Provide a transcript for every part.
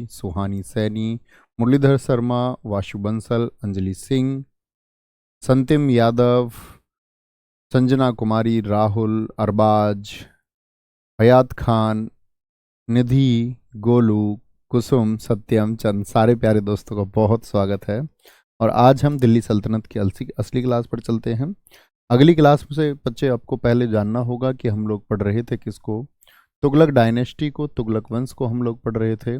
सुहानी सैनी, मुरलीधर शर्मा, वाशु बंसल, अंजलि सिंह, संतिम यादव, संजना कुमारी, राहुल, अरबाज, हयात खान, निधि, गोलू, कुसुम, सत्यम, चंद, सारे प्यारे दोस्तों का बहुत स्वागत है। और आज हम दिल्ली सल्तनत की असली क्लास पर चलते हैं। अगली क्लास से बच्चे आपको पहले जानना होगा कि हम लोग पढ़ रहे थे किसको, तुगलक डायनेस्टी को, तुगलक वंश को हम लोग पढ़ रहे थे।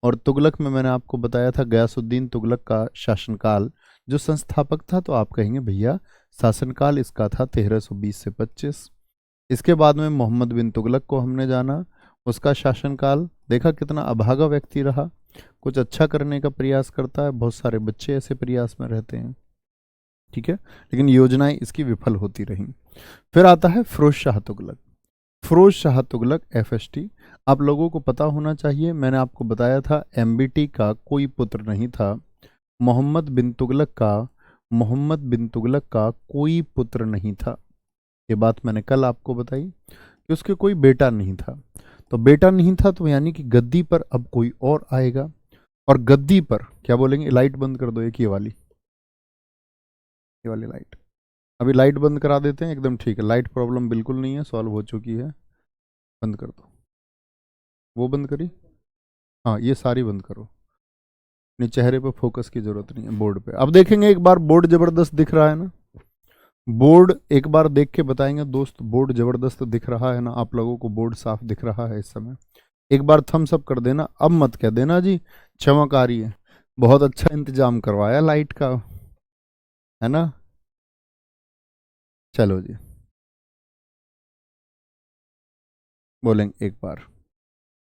और तुगलक में मैंने आपको बताया था गयासुद्दीन तुगलक का शासनकाल, जो संस्थापक था तो आप कहेंगे भैया शासनकाल इसका था 1320 से 25। इसके बाद में मोहम्मद बिन तुगलक को हमने जाना, उसका शासनकाल देखा कितना अभागा व्यक्ति रहा, कुछ अच्छा करने का प्रयास करता है, बहुत सारे बच्चे ऐसे प्रयास में रहते हैं, ठीक है, लेकिन योजनाएं इसकी विफल होती रहीं। फिर आता है फिरोज शाह तुगलक। फिरोज शाह तुगलक FST आप लोगों को पता होना चाहिए, मैंने आपको बताया था MBT का कोई पुत्र नहीं था, मोहम्मद बिन तुगलक का कोई पुत्र नहीं था। ये बात मैंने कल आपको बताई कि उसके कोई बेटा नहीं था। तो बेटा नहीं था तो यानी कि गद्दी पर अब कोई और आएगा, और गद्दी पर क्या बोलेंगे, लाइट बंद कर दो, एक ये वाली लाइट, अभी लाइट बंद करा देते हैं, एकदम ठीक है, लाइट प्रॉब्लम बिल्कुल नहीं है, सॉल्व हो चुकी है, बंद कर दो। वो बंद करी, हाँ ये सारी बंद करो, अपने चेहरे पे फोकस की जरूरत नहीं है, बोर्ड पे। अब देखेंगे एक बार, बोर्ड जबरदस्त दिख रहा है ना, बोर्ड एक बार देख के बताएंगे दोस्त, बोर्ड जबरदस्त दिख रहा है ना, आप लोगों को बोर्ड साफ दिख रहा है इस समय, एक बार थम्स अप कर देना, अब मत कह देना जी चमक आ रही है, बहुत अच्छा इंतजाम करवाया लाइट का, है ना। चलो जी बोलेंगे एक बार,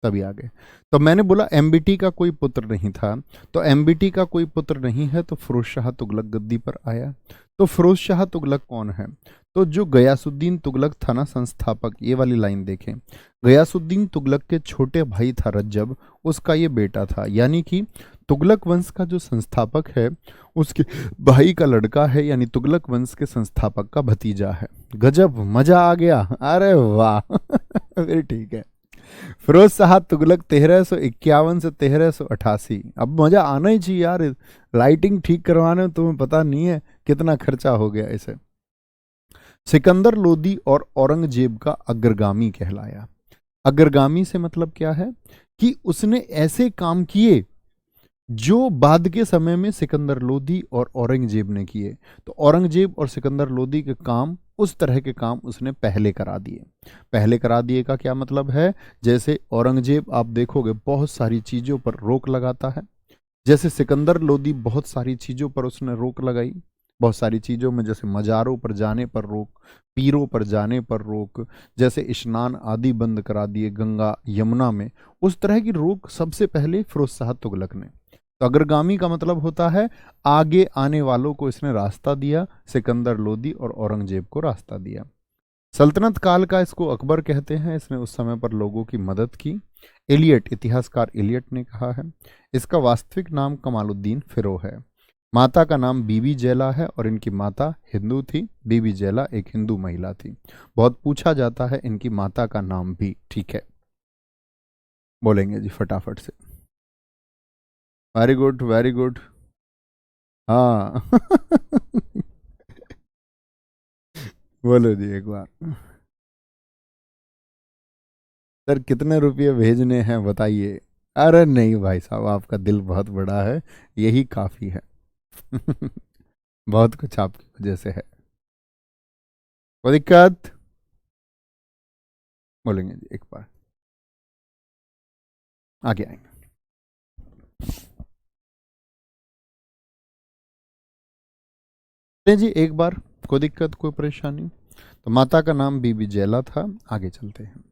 तभी आ गए। तो मैंने बोला MBT का कोई पुत्र नहीं था, तो MBT का कोई पुत्र नहीं है तो फिरोज शाह तुगलक गद्दी पर आया। तो फिरोज शाह तुगलक कौन है, तो जो गयासुद्दीन तुगलक था ना संस्थापक, ये वाली लाइन देखें, गयासुद्दीन तुगलक के छोटे भाई था रज्जब, उसका ये बेटा था, यानी कि तुगलक वंश का जो संस्थापक है उसके भाई का लड़का है, यानी तुगलक वंश के संस्थापक का भतीजा है। गजब, मजा आ गया, अरे वाह फिर ठीक है। फिरोज शाह तुगलक 1351 से 1388, अब मजा आना ही चाहिए यार, लाइटिंग ठीक करवाने में तुम्हें पता नहीं है कितना खर्चा हो गया इसे। सिकंदर लोदी और औरंगजेब का अग्रगामी कहलाया। अग्रगामी से मतलब क्या है कि उसने ऐसे काम किए जो बाद के समय में सिकंदर लोदी और औरंगजेब ने किए। तो औरंगजेब और सिकंदर लोदी के काम, उस तरह के काम उसने पहले करा दिए। पहले करा दिए का क्या मतलब है, जैसे औरंगजेब आप देखोगे बहुत सारी चीज़ों पर रोक लगाता है, जैसे सिकंदर लोदी बहुत सारी चीज़ों पर उसने रोक लगाई, बहुत सारी चीज़ों में, जैसे मज़ारों पर जाने पर रोक, पीरों पर जाने पर रोक, जैसे स्नान आदि बंद करा दिए गंगा यमुना में, उस तरह की रोक सबसे पहले फिरोज शाह तुगलक ने। तो अग्रगामी का मतलब होता है आगे आने वालों को इसने रास्ता दिया, सिकंदर लोदी और औरंगजेब को रास्ता दिया। सल्तनत काल का इसको अकबर कहते हैं, इसने उस समय पर लोगों की मदद की। एलियट, इतिहासकार एलियट ने कहा है इसका वास्तविक नाम कमालुद्दीन फिरो है। माता का नाम बीबी जैला है और इनकी माता हिंदू थी, बीबी जैला एक हिंदू महिला थी। बहुत पूछा जाता है इनकी माता का नाम भी, ठीक है, बोलेंगे जी फटाफट से। वेरी गुड वेरी गुड, हाँ बोलो जी एक बार, सर कितने रुपये भेजने हैं बताइए। अरे नहीं भाई साहब, आपका दिल बहुत बड़ा है, यही काफ़ी है बहुत कुछ आपकी वजह से है, कोई दिक्कत, बोलेंगे जी एक बार, आगे आएंगे। जी एक बार, कोई दिक्कत कोई परेशानी। तो माता का नाम बीबी जैला था, आगे चलते हैं।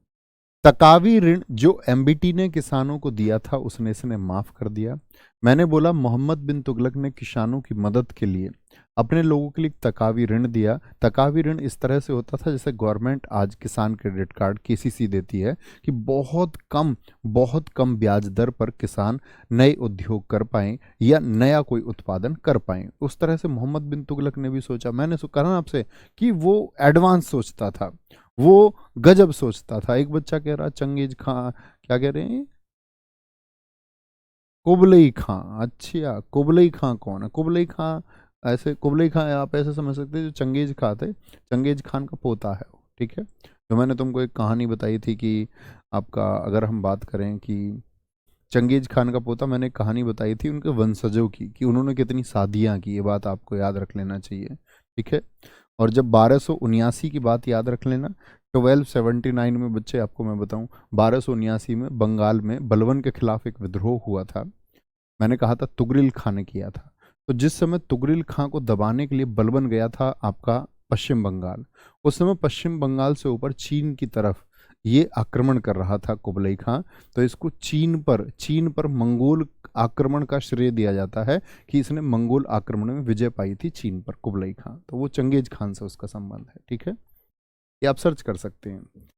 तकावी ऋण जो MBT ने किसानों को दिया था उसने इसने माफ कर दिया। मैंने बोला मोहम्मद बिन तुगलक ने किसानों की मदद के लिए अपने लोगों के लिए तकावी ऋण दिया। तकावी ऋण इस तरह से होता था जैसे गवर्नमेंट आज किसान क्रेडिट कार्ड KCC देती है, कि बहुत कम ब्याज दर पर किसान नए उद्योग कर पाएं या नया कोई उत्पादन कर पाएं। उस तरह से मोहम्मद बिन तुगलक ने भी सोचा, मैंने कहा ना आपसे कि वो एडवांस सोचता था, वो गजब सोचता था। एक बच्चा कह रहा चंगेज खां, क्या कह रहे हैं, कुबलई खां, अच्छा कुबलई खां कौन है? कुबलई खां, ऐसे कुबलई खां आप ऐसे समझ सकते हैं जो चंगेज खां थे, चंगेज खान का पोता है वो, ठीक है। जो मैंने तुमको एक कहानी बताई थी कि आपका अगर हम बात करें कि चंगेज खान का पोता, मैंने एक कहानी बताई थी उनके वंशजों की कि उन्होंने कितनी शादियां की, ये बात आपको याद रख लेना चाहिए, ठीक है। और जब 1279 की बात याद रख लेना, 1279 में बच्चे आपको मैं बताऊं, 1279 में बंगाल में बलबन के खिलाफ एक विद्रोह हुआ था। मैंने कहा था तुगरिल खां ने किया था। तो जिस समय तुगरिल खां को दबाने के लिए बलबन गया था आपका पश्चिम बंगाल, उस समय पश्चिम बंगाल से ऊपर चीन की तरफ ये आक्रमण कर रहा था कुबलई खां। तो इसको चीन पर मंगोल आक्रमण का श्रेय दिया जाता है कि इसने मंगोल आक्रमण में विजय पाई थी चीन पर, कुबलई खां। तो वो चंगेज खान से उसका संबंध है, ठीक है। ये आप सर्च कर सकते हैं।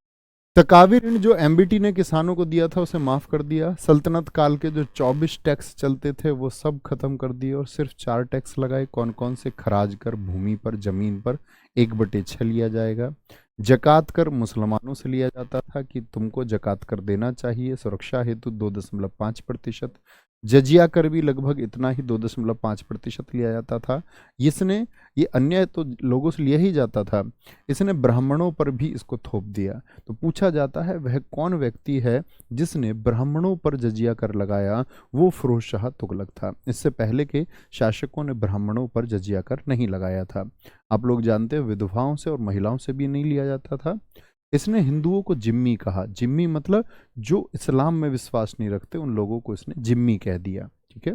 तकावी ऋण जो एमबीटी ने किसानों को दिया था उसे माफ कर दिया। सल्तनत काल के जो 24 टैक्स चलते थे वो सब खत्म कर दिए और सिर्फ 4 टैक्स लगाए। कौन कौन से? खराज कर भूमि पर, जमीन पर 1/6 लिया जाएगा। जकात कर मुसलमानों से लिया जाता था कि तुमको जकात कर देना चाहिए, सुरक्षा हेतु 2.5%। जजिया कर भी लगभग इतना ही 2.5% लिया जाता था। ये अन्य तो लोगों से लिया ही जाता था, इसने ब्राह्मणों पर भी इसको थोप दिया। तो पूछा जाता है वह कौन व्यक्ति है जिसने ब्राह्मणों पर जजिया कर लगाया? वो फिरोज शाह तुगलक था। इससे पहले के शासकों ने ब्राह्मणों पर जजिया कर नहीं लगाया था। आप लोग जानते हैं विधवाओं से और महिलाओं से भी नहीं लिया जाता था। इसने हिंदुओं को जिम्मी कहा। जिम्मी मतलब जो इस्लाम में विश्वास नहीं रखते उन लोगों को इसने जिम्मी कह दिया, ठीक है।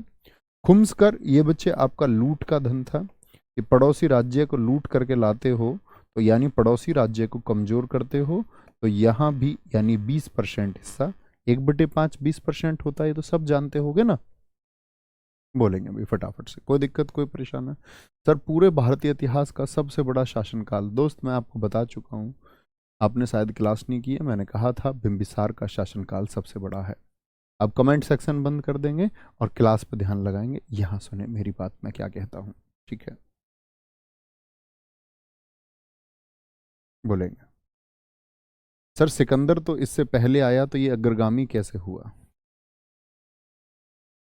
खुम्स कर, ये बच्चे आपका लूट का धन था कि पड़ोसी राज्य को लूट करके लाते हो तो यानी पड़ोसी राज्य को कमजोर करते हो। तो यहाँ भी यानी 20% हिस्सा, 1/5 20% होता है, तो सब जानते होगे ना। बोलेंगे भाई फटाफट से, कोई दिक्कत कोई परेशान है? सर पूरे भारतीय इतिहास का सबसे बड़ा शासनकाल, दोस्त मैं आपको बता चुका हूँ, आपने शायद क्लास नहीं की है। मैंने कहा था बिंबिसार का शासनकाल सबसे बड़ा है। अब कमेंट सेक्शन बंद कर देंगे और क्लास पे ध्यान लगाएंगे। यहाँ सुने मेरी बात, मैं क्या कहता हूँ, ठीक है। बोलेंगे सर सिकंदर तो इससे पहले आया तो ये अग्रगामी कैसे हुआ?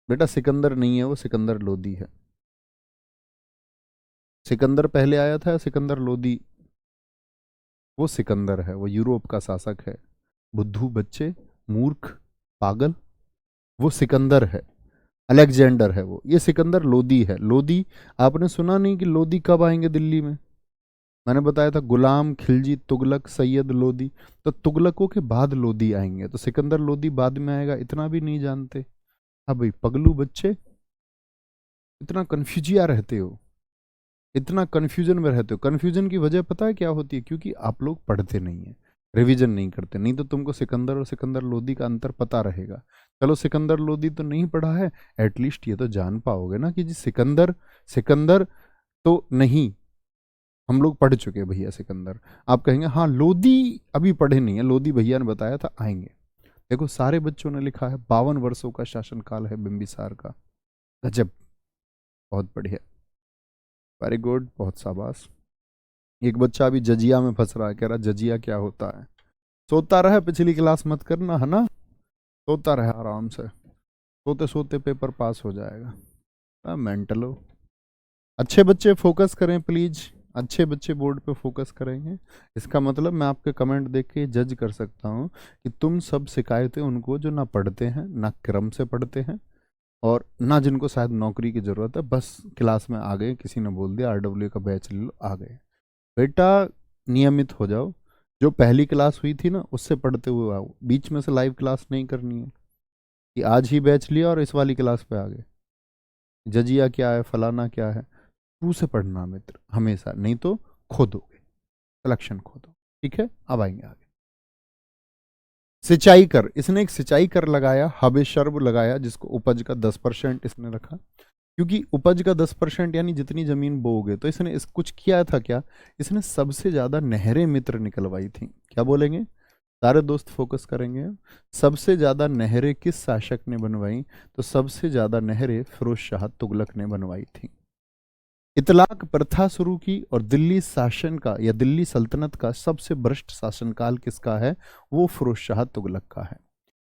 बेटा सिकंदर नहीं है वो, सिकंदर लोदी है। सिकंदर पहले आया था या सिकंदर लोदी? वो सिकंदर है, वो यूरोप का शासक है। बुद्धू बच्चे, मूर्ख, पागल, वो सिकंदर है। अलेक्जेंडर है वो, ये सिकंदर लोदी है। लोदी आपने सुना नहीं कि लोदी कब आएंगे दिल्ली में? मैंने बताया था गुलाम खिलजी तुगलक सैयद लोदी, तो तुगलकों के बाद लोदी आएंगे, तो सिकंदर लोदी बाद में आएगा, इतना भी नहीं जानते? हाँ भाई पगलू बच्चे, इतना कन्फ्यूजिया रहते हो, इतना कन्फ्यूजन में रहते हो। कन्फ्यूजन की वजह पता है क्या होती है? क्योंकि आप लोग पढ़ते नहीं है, रिवीजन नहीं करते, नहीं तो तुमको सिकंदर और सिकंदर लोदी का अंतर पता रहेगा। चलो सिकंदर लोदी तो नहीं पढ़ा है, एटलीस्ट ये तो जान पाओगे ना कि जी सिकंदर, सिकंदर तो नहीं, हम लोग पढ़ चुके हैं भैया सिकंदर। आप कहेंगे हाँ लोदी अभी पढ़े नहीं है, लोदी भैया ने बताया था आएंगे। देखो सारे बच्चों ने लिखा है 52 वर्षों का शासनकाल है बिंबिसार का। गजब, बहुत बढ़िया, वेरी गुड, बहुत शाबाश। एक बच्चा अभी जजिया में फंस रहा है, कह रहा जजिया क्या होता है? सोता रहे, पिछली क्लास मत करना है ना, सोता रहे आराम से, सोते सोते पेपर पास हो जाएगा। मेंटलो, अच्छे बच्चे फोकस करें प्लीज, अच्छे बच्चे बोर्ड पे फोकस करेंगे। इसका मतलब मैं आपके कमेंट देख के जज कर सकता हूँ कि तुम सब शिकायतें उनको जो ना पढ़ते हैं, ना क्रम से पढ़ते हैं, और ना जिनको शायद नौकरी की ज़रूरत है, बस क्लास में आ गए, किसी ने बोल दिया आरडब्ल्यू का बैच ले लो, आ गए। बेटा नियमित हो जाओ, जो पहली क्लास हुई थी ना उससे पढ़ते हुए आओ, बीच में से लाइव क्लास नहीं करनी है कि आज ही बैच लिया और इस वाली क्लास पे आ गए। जजिया क्या है, फलाना क्या है, टू से पढ़ना मित्र हमेशा, नहीं तो खो दोगे, सिलेक्शन खो दो, ठीक है। अब आएंगे आगे। सिंचाई कर, इसने एक सिंचाई कर लगाया, हबेशर्ब लगाया, जिसको उपज का 10% इसने रखा, क्योंकि उपज का 10% यानी जितनी जमीन बोओगे। तो इसने इस कुछ किया था क्या? इसने सबसे ज्यादा नहरें मित्र निकलवाई थी। क्या बोलेंगे सारे दोस्त, फोकस करेंगे। सबसे ज्यादा नहरें किस शासक ने बनवाई? तो सबसे ज्यादा नहरें फिरोज शाह तुगलक ने बनवाई थी। इतलाक प्रथा शुरू की, और दिल्ली शासन का या दिल्ली सल्तनत का सबसे भ्रष्ट शासनकाल किसका है? वो फिरोज शाह तुगलक का है।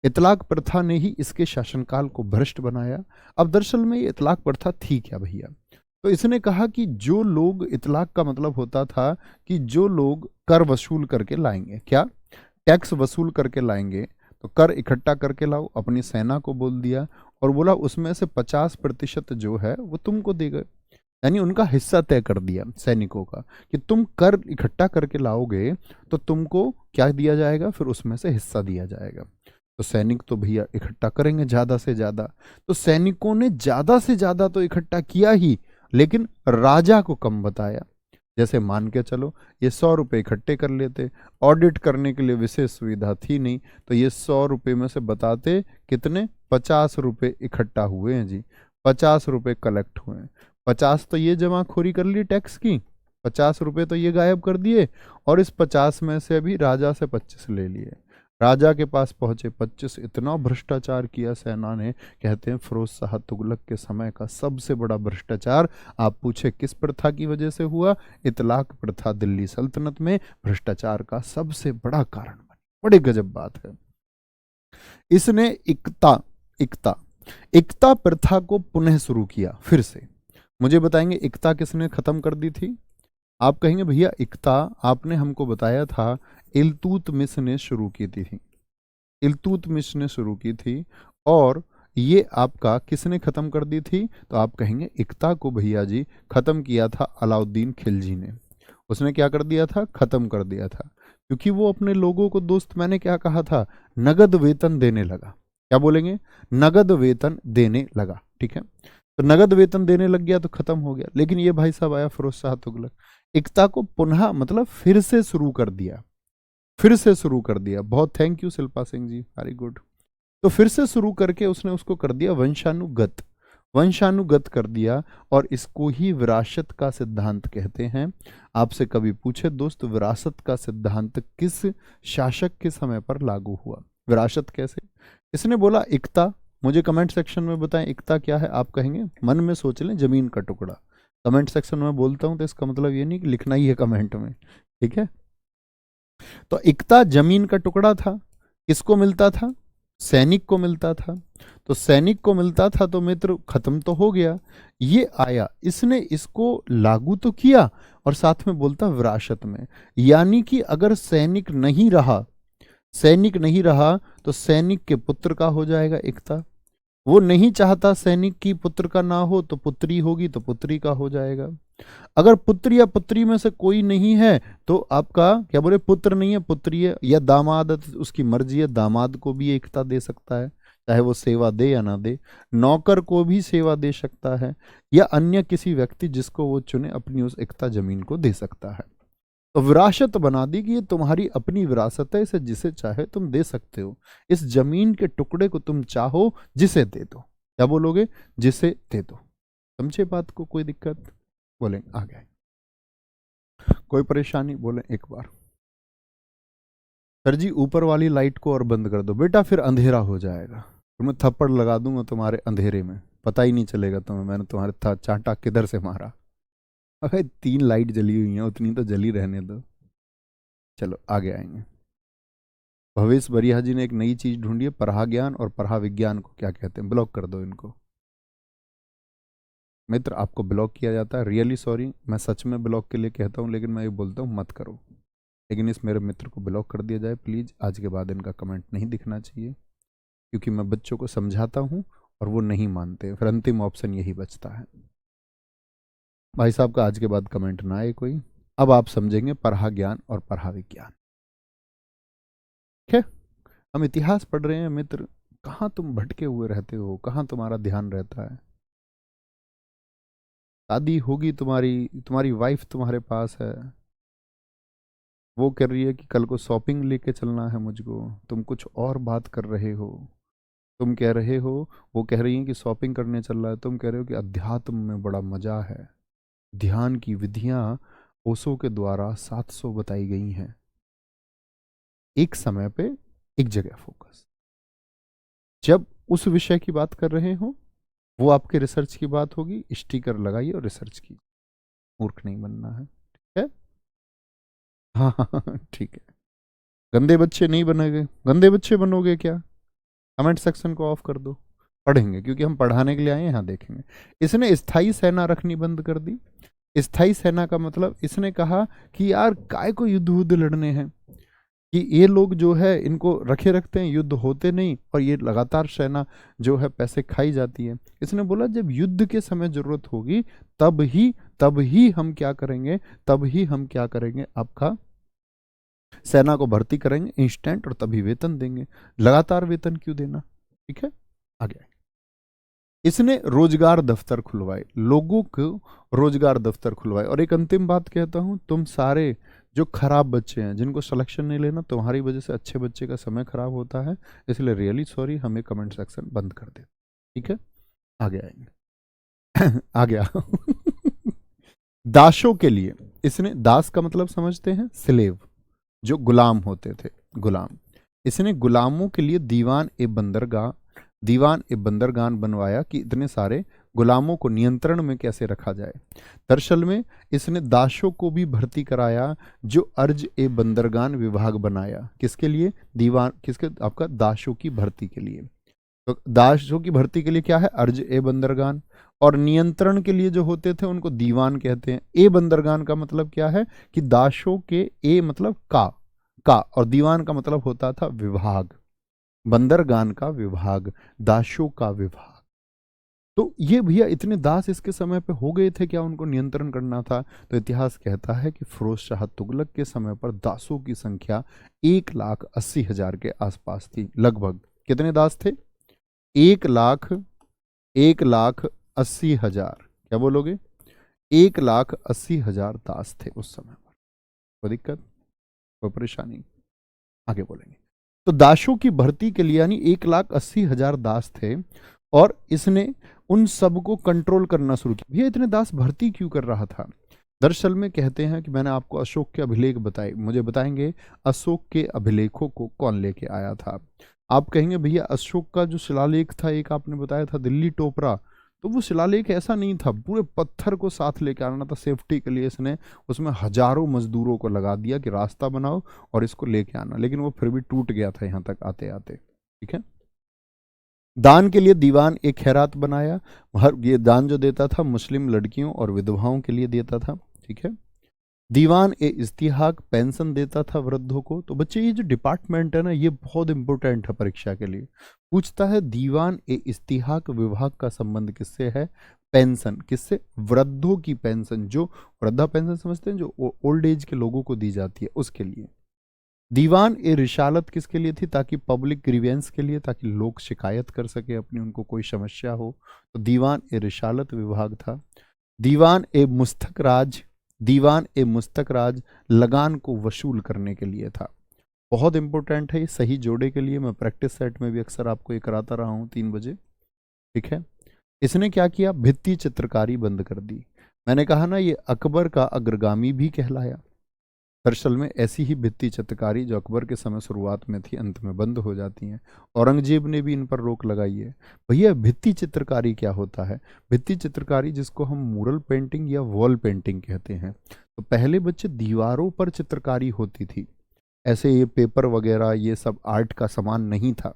इतलाक प्रथा ने ही इसके शासनकाल को भ्रष्ट बनाया। अब दरअसल में ये इतलाक प्रथा थी क्या भैया? तो इसने कहा कि जो लोग, इतलाक का मतलब होता था कि जो लोग कर वसूल करके लाएंगे, क्या टैक्स वसूल करके लाएंगे, तो कर इकट्ठा करके लाओ, अपनी सेना को बोल दिया और बोला उसमें से 50% जो है वो तुमको देगा। यानी उनका हिस्सा तय कर दिया सैनिकों का कि तुम कर इकट्ठा करके लाओगे तो तुमको क्या दिया जाएगा, फिर उसमें से हिस्सा दिया जाएगा। तो सैनिक तो भैया इकट्ठा करेंगे ज्यादा से ज्यादा, तो सैनिकों ने ज्यादा से ज्यादा तो इकट्ठा किया ही, लेकिन राजा को कम बताया। जैसे मान के चलो ये 100 रुपये इकट्ठे कर लेते, ऑडिट करने के लिए विशेष सुविधा थी नहीं, तो ये 100 रुपये में से बताते कितने, 50 रुपये इकट्ठा हुए हैं जी, 50 रुपये कलेक्ट हुए हैं। 50 तो ये जमाखोरी कर ली टैक्स की, 50 रुपये तो ये गायब कर दिए, और इस 50 में से अभी राजा से 25 ले लिए। राजा के पास पहुंचे 25, इतना भ्रष्टाचार किया सेना ने, कहते हैं फिरोज शाह तुगलक के समय का सबसे बड़ा भ्रष्टाचार। आप पूछे किस प्रथा की वजह से हुआ? इतलाक प्रथा दिल्ली सल्तनत में भ्रष्टाचार का सबसे बड़ा कारण बनी। बड़ी गजब बात है। इसने इकता इकता इकता प्रथा को पुनः शुरू किया फिर से। मुझे बताएंगे इकता किसने खत्म कर दी थी? आप कहेंगे भैया इकता आपने हमको बताया था इल्तुतमिश ने शुरू की थी, इल्तुतमिश ने शुरू की थी, और ये आपका किसने खत्म कर दी थी? तो आप कहेंगे इकता को भैया जी खत्म किया था अलाउद्दीन खिलजी ने। उसने क्या कर दिया था? खत्म कर दिया था, क्योंकि वो अपने लोगों को, दोस्त मैंने क्या कहा था, नगद वेतन देने लगा। क्या बोलेंगे? नगद वेतन देने लगा, ठीक है। तो नगद वेतन देने लग गया तो खत्म हो गया। लेकिन ये भाई साहब आया फिरोज शाह तुगलक, एकता को पुनः मतलब फिर से शुरू कर दिया, फिर से शुरू कर दिया। बहुत thank you Shilpa Singh ji, very good. तो फिर से शुरू करके उसने उसको कर दिया वंशानुगत, वंशानुगत कर दिया, और इसको ही विरासत का सिद्धांत कहते हैं। आपसे कभी पूछे दोस्त विरासत का सिद्धांत किस शासक के समय पर लागू हुआ? विरासत कैसे? इसने बोला इकता। मुझे कमेंट सेक्शन में बताएं इकता क्या है। आप कहेंगे मन में सोच लें जमीन का टुकड़ा। कमेंट सेक्शन में बोलता हूं तो इसका मतलब ये नहीं कि लिखना ही है कमेंट में, ठीक है। तो इकता जमीन का टुकड़ा था। किसको मिलता था? सैनिक को मिलता था। तो सैनिक को मिलता था तो मित्र खत्म तो हो गया। ये आया, इसने इसको लागू तो किया, और साथ में बोलता विरासत में। यानी कि अगर सैनिक नहीं रहा, सैनिक नहीं रहा तो सैनिक के पुत्र का हो जाएगा इकता। वो नहीं चाहता सैनिक की पुत्र का ना हो, तो पुत्री होगी तो पुत्री का हो जाएगा। अगर पुत्र या पुत्री में से कोई नहीं है तो आपका क्या बोले, पुत्र नहीं है पुत्री है, या दामाद है तो उसकी मर्जी है, दामाद को भी एकता दे सकता है, चाहे वो सेवा दे या ना दे। नौकर को भी सेवा दे सकता है, या अन्य किसी व्यक्ति जिसको वो चुने अपनी उस एकता जमीन को दे सकता है। तो विरासत बना दी कि ये तुम्हारी अपनी विरासत है, इसे जिसे चाहे तुम दे सकते हो। इस जमीन के टुकड़े को तुम चाहो जिसे दे दो। क्या बोलोगे? जिसे दे दो। समझे बात को? कोई दिक्कत? बोलें आगे, कोई परेशानी? बोले एक बार। सर जी ऊपर वाली लाइट को और बंद कर दो बेटा, फिर अंधेरा हो जाएगा। तुम्हें थप्पड़ लगा दूंगा तुम्हारे अंधेरे में, पता ही नहीं चलेगा तुम्हें मैंने तुम्हारे चांटा किधर से मारा। अरे 3 लाइट जली हुई हैं, उतनी तो जली रहने दो। चलो आगे आएंगे। भवेश बरिया जी ने एक नई चीज ढूंढी है, पराह ज्ञान और पराह विज्ञान को क्या कहते हैं? ब्लॉक कर दो इनको। मित्र आपको ब्लॉक किया जाता है, रियली सॉरी, मैं सच में ब्लॉक के लिए कहता हूँ, लेकिन मैं ये बोलता हूँ मत करो। लेकिन इस मेरे मित्र को ब्लॉक कर दिया जाए प्लीज़। आज के बाद इनका कमेंट नहीं दिखना चाहिए, क्योंकि मैं बच्चों को समझाता हूँ और वो नहीं मानते, फिर अंतिम ऑप्शन यही बचता है। भाई साहब का आज के बाद कमेंट ना आए कोई। अब आप समझेंगे पराह ज्ञान और पराह विज्ञान, ठीक है। हम इतिहास पढ़ रहे हैं मित्र, कहाँ तुम भटके हुए रहते हो, कहाँ तुम्हारा ध्यान रहता है? शादी होगी तुम्हारी, तुम्हारी वाइफ तुम्हारे पास है, वो कह रही है कि कल को शॉपिंग लेके चलना है मुझको, तुम कुछ और बात कर रहे हो। तुम कह रहे हो, वो कह रही है कि शॉपिंग करने चल रहा है, तुम कह रहे हो कि अध्यात्म में बड़ा मजा है। ध्यान की विधियां ओशो के द्वारा 700 बताई गई हैं। एक समय पे एक जगह फोकस। जब उस विषय की बात कर रहे हो, वो आपके रिसर्च की बात होगी, स्टिकर लगाइए और रिसर्च की। मूर्ख नहीं बनना है, ठीक है। हाँ हाँ हाँ, ठीक है। गंदे बच्चे नहीं बनेंगे, गंदे बच्चे बनोगे क्या? कमेंट सेक्शन को ऑफ कर दो, पढ़ेंगे क्योंकि हम पढ़ाने के लिए आए हैं, यहाँ देखेंगे। इसने स्थायी सेना रखनी बंद कर दी। स्थायी सेना का मतलब इसने कहा कि यार काय को युद्ध लड़ने हैं, कि ये लोग जो है इनको रखे रखते हैं, युद्ध होते नहीं, और ये लगातार सेना जो है पैसे खाई जाती है। इसने बोला जब युद्ध के समय जरूरत होगी तब ही हम क्या करेंगे, तब ही हम क्या करेंगे, आपका सेना को भर्ती करेंगे इंस्टेंट, और तभी वेतन देंगे, लगातार वेतन क्यों देना। ठीक है, आगे। इसने रोजगार दफ्तर खुलवाए, लोगों को रोजगार दफ्तर खुलवाए। और एक अंतिम बात कहता हूं, तुम सारे जो खराब बच्चे हैं जिनको सिलेक्शन नहीं लेना, तुम्हारी वजह से अच्छे बच्चे का समय खराब होता है, इसलिए रियली सॉरी, हमें कमेंट सेक्शन बंद कर दे। ठीक है, आगे आएंगे। आ गया। दासों के लिए, इसने, दास का मतलब समझते हैं, स्लेव, जो गुलाम होते थे, गुलाम। इसने गुलामों के लिए दीवान ए बंदरगान बनवाया कि इतने सारे गुलामों को नियंत्रण में कैसे रखा जाए। दरअसल में इसने दासों को भी भर्ती कराया, जो अर्ज ए बंदरगान विभाग बनाया, किसके लिए, दीवान, किसके, आपका दासों की भर्ती के लिए। तो दासों की भर्ती के लिए क्या है, अर्ज ए बंदरगान, और नियंत्रण के लिए जो होते थे उनको दीवान कहते हैं। ए बंदरगान का मतलब क्या है कि दासों के, ए मतलब का, और दीवान का मतलब होता था विभाग, बंदरगान का विभाग, दासों का विभाग। तो ये भैया इतने दास इसके समय पे हो गए थे क्या, उनको नियंत्रण करना था। तो इतिहास कहता है कि फिरोज शाह तुगलक के समय पर दासों की संख्या 1,80,000 के आसपास थी, लगभग। कितने दास थे, 1,80,000, क्या बोलोगे, 1,80,000 दास थे उस समय पर। कोई दिक्कत, कोई परेशानी, आगे बोलेंगे। तो दासों की भर्ती के लिए यानी 1,80,000 दास थे, और इसने उन सबको कंट्रोल करना शुरू किया। भैया इतने दास भर्ती क्यों कर रहा था। दरअसल में कहते हैं कि मैंने आपको अशोक के अभिलेख बताए, मुझे बताएंगे अशोक के अभिलेखों को कौन लेके आया था। आप कहेंगे भैया अशोक का जो शिलालेख था, एक आपने बताया था दिल्ली टोपरा, तो वो शिलालेख ऐसा नहीं था, पूरे पत्थर को साथ लेके आना था सेफ्टी के लिए। इसने उसमें हजारों मजदूरों को लगा दिया कि रास्ता बनाओ और इसको लेके आना, लेकिन वो फिर भी टूट गया था यहाँ तक आते आते। ठीक है, दान के लिए दीवान एक खैरात बनाया, हर ये दान जो देता था मुस्लिम लड़कियों और विधवाओं के लिए देता था। ठीक है, दीवान ए इस्तिहाक पेंशन देता था वृद्धों को। तो बच्चे ये जो डिपार्टमेंट है ना, ये बहुत इंपॉर्टेंट है परीक्षा के लिए, पूछता है दीवान ए इस्तिहाक विभाग का संबंध किससे है, पेंशन, किससे, वृद्धों की पेंशन, जो वृद्धा पेंशन समझते हैं, जो ओल्ड एज के लोगों को दी जाती है, उसके लिए। दीवान ए रिसालत किसके लिए थी, ताकि पब्लिक ग्रीवेंस के लिए, ताकि लोग शिकायत कर सके अपनी, उनको कोई समस्या हो, तो दीवान ए रिसालत विभाग था। दीवान ए मुस्तक राज, दीवान ए मुस्तक राज लगान को वसूल करने के लिए था। बहुत इंपॉर्टेंट है ये, सही जोड़े के लिए मैं प्रैक्टिस सेट में भी अक्सर आपको ये कराता रहा हूँ 3 बजे। ठीक है, इसने क्या किया, भित्ति चित्रकारी बंद कर दी। मैंने कहा ना ये अकबर का अग्रगामी भी कहलाया। दरअसल में ऐसी ही भित्ति चित्रकारी जो अकबर के समय शुरुआत में थी, अंत में बंद हो जाती हैं। औरंगजेब ने भी इन पर रोक लगाई है। भैया भित्ति चित्रकारी क्या होता है, भित्ति चित्रकारी जिसको हम मूरल पेंटिंग या वॉल पेंटिंग कहते हैं। तो पहले बच्चे दीवारों पर चित्रकारी होती थी, ऐसे ये पेपर वगैरह ये सब आर्ट का सामान नहीं था,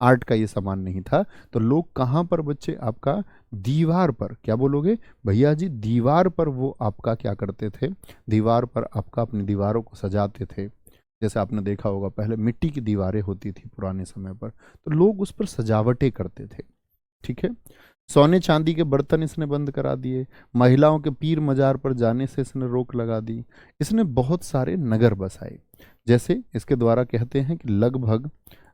आर्ट का ये सामान नहीं था। तो लोग कहाँ पर बच्चे, आपका दीवार पर, क्या बोलोगे भैया जी, दीवार पर वो आपका क्या करते थे, दीवार पर आपका अपनी दीवारों को सजाते थे। जैसे आपने देखा होगा पहले मिट्टी की दीवारें होती थी पुराने समय पर, तो लोग उस पर सजावटें करते थे। ठीक है, सोने चांदी के बर्तन इसने बंद करा दिए। महिलाओं के पीर मजार पर जाने से इसने रोक लगा दी। इसने बहुत सारे नगर बसाए, जैसे इसके द्वारा कहते हैं कि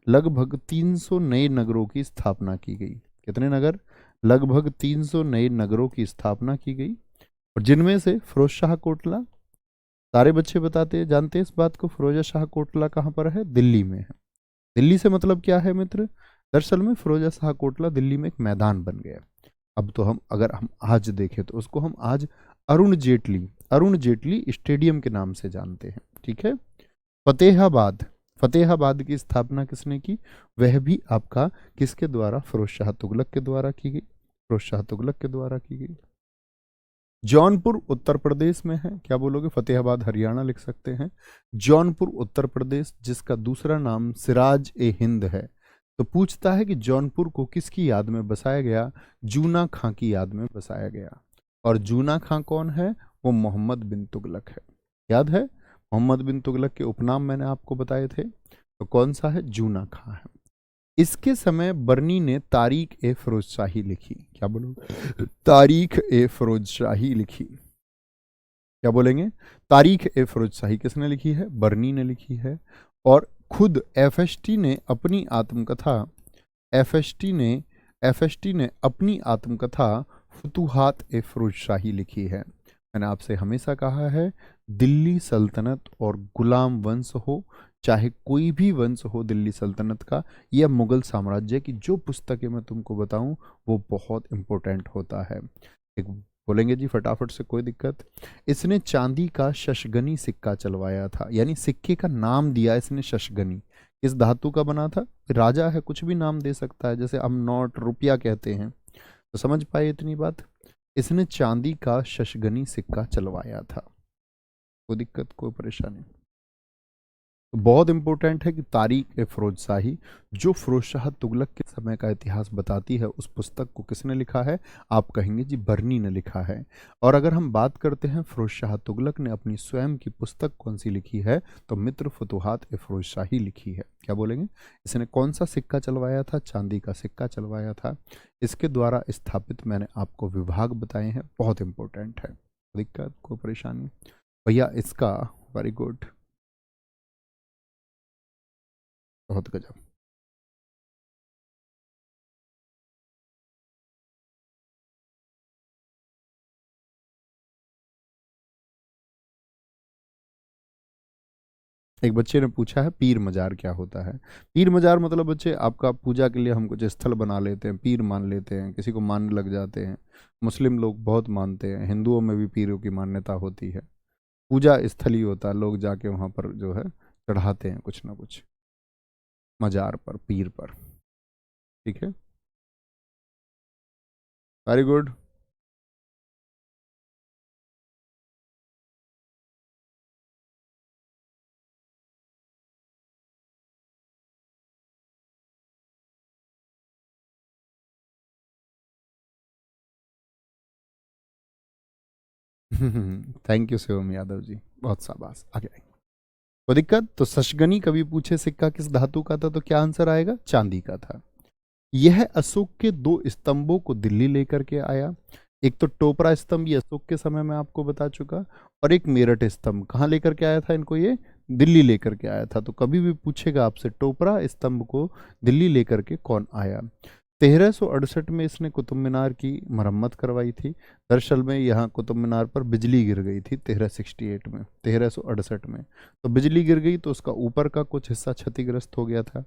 लगभग 300 नए नगरों की स्थापना की गई। कितने नगर, लगभग 300 नए नगरों की स्थापना की गई, और जिनमें से फिरोज शाह कोटला, सारे बच्चे बताते हैं, जानते हैं इस बात को, फिरोज शाह कोटला कहाँ पर है, दिल्ली में है। दिल्ली से मतलब क्या है मित्र, दरअसल में फिरोज शाह कोटला दिल्ली में एक मैदान बन गया। अब तो अगर हम आज देखें तो उसको हम आज अरुण जेटली स्टेडियम के नाम से जानते हैं। ठीक है, फतेहाबाद की स्थापना किसने की, वह भी आपका किसके द्वारा, फिरोज शाह तुगलक के द्वारा की गई, फिरोज शाह तुगलक के द्वारा की गई। जौनपुर उत्तर प्रदेश में है, क्या बोलोगे, फतेहाबाद हरियाणा लिख सकते हैं, जौनपुर उत्तर प्रदेश, जिसका दूसरा नाम सिराज ए हिंद है। तो पूछता है कि जौनपुर को किसकी याद में बसाया गया? जूना खां की याद में बसाया गया। और जूना खां कौन है? वो मोहम्मद बिन तुगलक है। याद है? मोहम्मद बिन तुगलक के उपनाम मैंने आपको बताए थे, तो कौन सा है? जूना खां है। इसके समय बर्नी ने तारीख ए फिरोज शाही लिखी। क्या बोलोगे? तारीख ए फिरोज शाही लिखी। क्या बोलेंगे? तारीख ए फिरोज शाही किसने लिखी है? बर्नी ने लिखी है। और खुद एफएसटी ने अपनी आत्मकथा एफएसटी ने एफएसटी ने अपनी आत्मकथा फुतूहात ए फिरोज शाही लिखी है। मैंने आपसे हमेशा कहा है, दिल्ली सल्तनत और गुलाम वंश हो, चाहे कोई भी वंश हो दिल्ली सल्तनत का या मुगल साम्राज्य की, जो पुस्तकें मैं तुमको बताऊं वो बहुत इंपॉर्टेंट होता है। एक बोलेंगे जी फटाफट से, कोई दिक्कत? इसने चांदी का शशगनी सिक्का चलवाया था, यानी सिक्के का नाम दिया इसने शशगनी। इस धातु का बना था। राजा है, कुछ भी नाम दे सकता है, जैसे हम नोट रुपया कहते हैं। तो समझ पाए इतनी बात? इसने चांदी का शशगनी सिक्का चलवाया था। कोई दिक्कत, कोई परेशानी? तो बहुत इंपॉर्टेंट है कि तारीख ए फिरोज शाही, जो फिरोज शाह तुगलक के समय का इतिहास बताती है, उस पुस्तक को किसने लिखा है? आप कहेंगे जी बर्नी ने लिखा है। और अगर हम बात करते हैं फिरोज शाह तुगलक ने अपनी स्वयं की पुस्तक कौन सी लिखी है, तो मित्र फुतूहात ए फिरोज शाही लिखी है। क्या बोलेंगे? इसने कौन सा सिक्का चलवाया था? चांदी का सिक्का चलवाया था। इसके द्वारा स्थापित मैंने आपको विभाग बताए हैं, बहुत इंपॉर्टेंट है। दिक्कत, कोई परेशानी? भैया इसका वेरी गुड, बहुत गजब। एक बच्चे ने पूछा है पीर मजार क्या होता है? पीर मजार मतलब बच्चे आपका पूजा के लिए हम कुछ स्थल बना लेते हैं, पीर मान लेते हैं, किसी को मानने लग जाते हैं। मुस्लिम लोग बहुत मानते हैं, हिंदुओं में भी पीरों की मान्यता होती है। पूजा स्थल ही होता है, लोग जाके वहाँ पर जो है चढ़ाते हैं कुछ ना कुछ, मजार पर, पीर पर। ठीक है, very good. Thank you Shivam Yadav ji, बहुत शाबाश, आगे आएंगे। कोई दिक्कत? तो शशगनी कभी पूछे सिक्का किस धातु का था, तो क्या आंसर आएगा? चांदी का था। यह अशोक के दो स्तंभों को दिल्ली लेकर के आया। एक तो टोपरा स्तंभ, ये अशोक के समय में आपको बता चुका, और एक मेरठ स्तंभ। कहाँ लेकर के आया था इनको? ये दिल्ली लेकर के आया था। तो कभी भी पूछेगा आपसे टोपरा स्तंभ को दिल्ली लेकर के कौन आया? 1368 में इसने कुतुब मीनार की मरम्मत करवाई थी। दरअसल में यहाँ कुतुब मीनार पर बिजली गिर गई थी 1368 में। तो बिजली गिर गई तो उसका ऊपर का कुछ हिस्सा क्षतिग्रस्त हो गया था।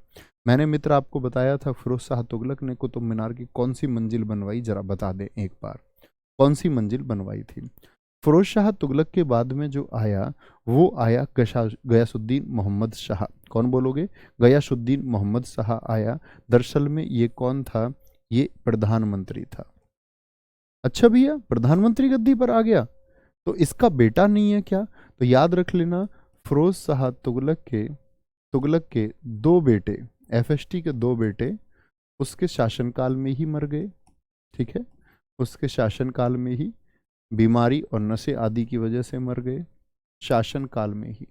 मैंने मित्र आपको बताया था फिरोज शाह तुगलक ने कुतुब मीनार की कौन सी मंजिल बनवाई, जरा बता दें एक बार, कौन सी मंजिल बनवाई थी? फिरोज शाह तुगलक के बाद में जो आया वो आया गयासुद्दीन मोहम्मद शाह। कौन बोलोगे? गयासुद्दीन मोहम्मद शाह आया। दरअसल में ये कौन था? ये प्रधानमंत्री था। अच्छा भैया, प्रधानमंत्री गद्दी पर आ गया, तो इसका बेटा नहीं है क्या? तो याद रख लेना, फिरोज शाह तुगलक के दो बेटे, एफएसटी के दो बेटे उसके शासनकाल में ही मर गए। ठीक है, उसके शासनकाल में ही बीमारी और नशे आदि की वजह से मर गए, शासनकाल में ही,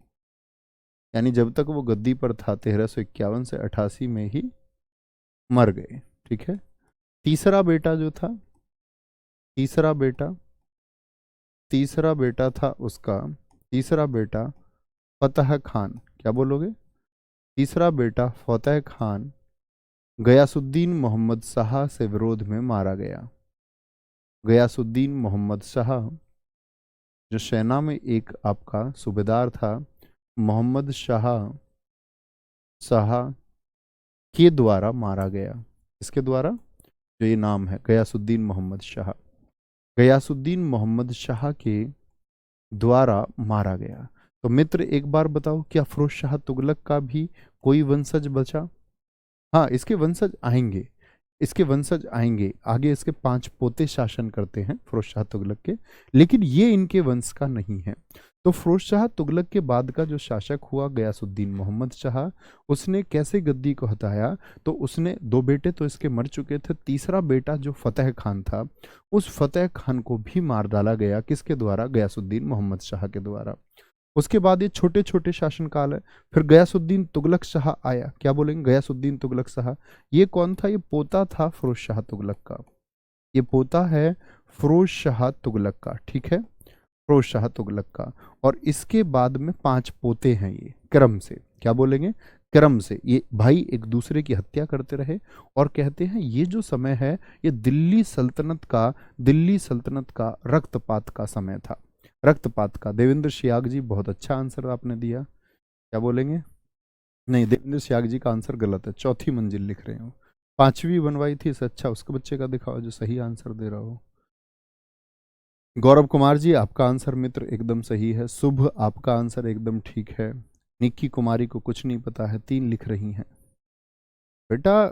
यानी जब तक वो गद्दी पर था 1351 से 88 में ही मर गए। ठीक है, तीसरा बेटा जो था, तीसरा बेटा तीसरा बेटा था उसका, तीसरा बेटा फतेह खान। क्या बोलोगे? तीसरा बेटा फतेह खान गयासुद्दीन मोहम्मद शाह से विरोध में मारा गया। गयासुद्दीन मोहम्मद शाह जो सेना में एक आपका सूबेदार था, मोहम्मद शाह शाह के द्वारा मारा गया। इसके द्वारा, जो ये नाम है गयासुद्दीन मोहम्मद शाह, गयासुद्दीन मोहम्मद शाह के द्वारा मारा गया। तो मित्र एक बार बताओ, क्या फिरोज शाह तुगलक का भी कोई वंशज बचा? हाँ, इसके वंशज आएंगे, इसके वंशज आएंगे, आगे इसके 5 पोते शासन करते हैं फिरोज शाह तुगलक के, लेकिन ये इनके वंश का नहीं है। तो फिरोज शाह तुगलक के बाद का जो शासक हुआ गयासुद्दीन मोहम्मद शाह, उसने कैसे गद्दी को हटाया, तो उसने 2 बेटे तो इसके मर चुके थे, तीसरा बेटा जो फतेह खान था, उस फतेह खान को भी मार डाला गया, किसके द्वारा, गयासुद्दीन मोहम्मद शाह के द्वारा। उसके बाद ये छोटे छोटे शासनकाल है। फिर गयासुद्दीन तुगलक शाह आया, क्या बोलेंगे, गयासुद्दीन तुगलक शाह, ये कौन था, ये पोता था फिरोज शाह तुगलक का, ये पोता है फिरोज शाह तुगलक का, ठीक है, फिरोज शाह तुगलक का। और इसके बाद में 5 पोते हैं, ये क्रम से, क्या बोलेंगे, क्रम से ये भाई एक दूसरे की हत्या करते रहे। और कहते हैं ये जो समय है ये दिल्ली सल्तनत का रक्तपात का समय था, रक्तपात का। देवेंद्र सियाग जी बहुत अच्छा आंसर आपने दिया, क्या बोलेंगे, नहीं देवेंद्र सियाग जी का आंसर गलत है, 4थी मंजिल लिख रहे हो, 5वीं बनवाई थी, इससे अच्छा उसके बच्चे का दिखाओ जो सही आंसर दे रहा हो। गौरव कुमार जी आपका आंसर मित्र एकदम सही है, शुभ आपका आंसर एकदम ठीक है, निक्की कुमारी को कुछ नहीं पता है, 3 लिख रही हैं। बेटा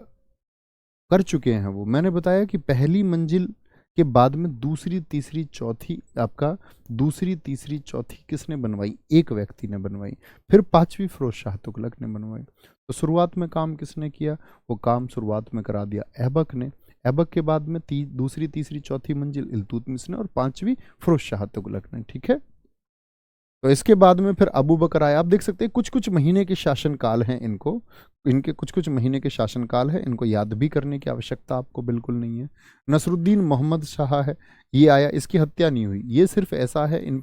कर चुके हैं वो, मैंने बताया कि पहली मंजिल के बाद में दूसरी तीसरी चौथी, आपका दूसरी तीसरी चौथी किसने बनवाई, एक व्यक्ति ने बनवाई। फिर 5वीं फिरोज शाह तुगलक ने बनवाई। तो शुरुआत में काम किसने किया, वो काम शुरुआत में करा दिया ऐबक ने। ऐबक के बाद में दूसरी तीसरी चौथी मंजिल इल्तुतमिश ने, और 5वीं फिरोज शाह तुगलक ने, ठीक है। तो इसके बाद में फिर अबू बकर आया। आप देख सकते हैं कुछ कुछ महीने के शासनकाल हैं, इनके कुछ कुछ महीने के शासनकाल है, इनको याद भी करने की आवश्यकता आपको बिल्कुल नहीं है। नसरुद्दीन मोहम्मद शाह है, ये आया, इसकी हत्या नहीं हुई, ये सिर्फ ऐसा है इन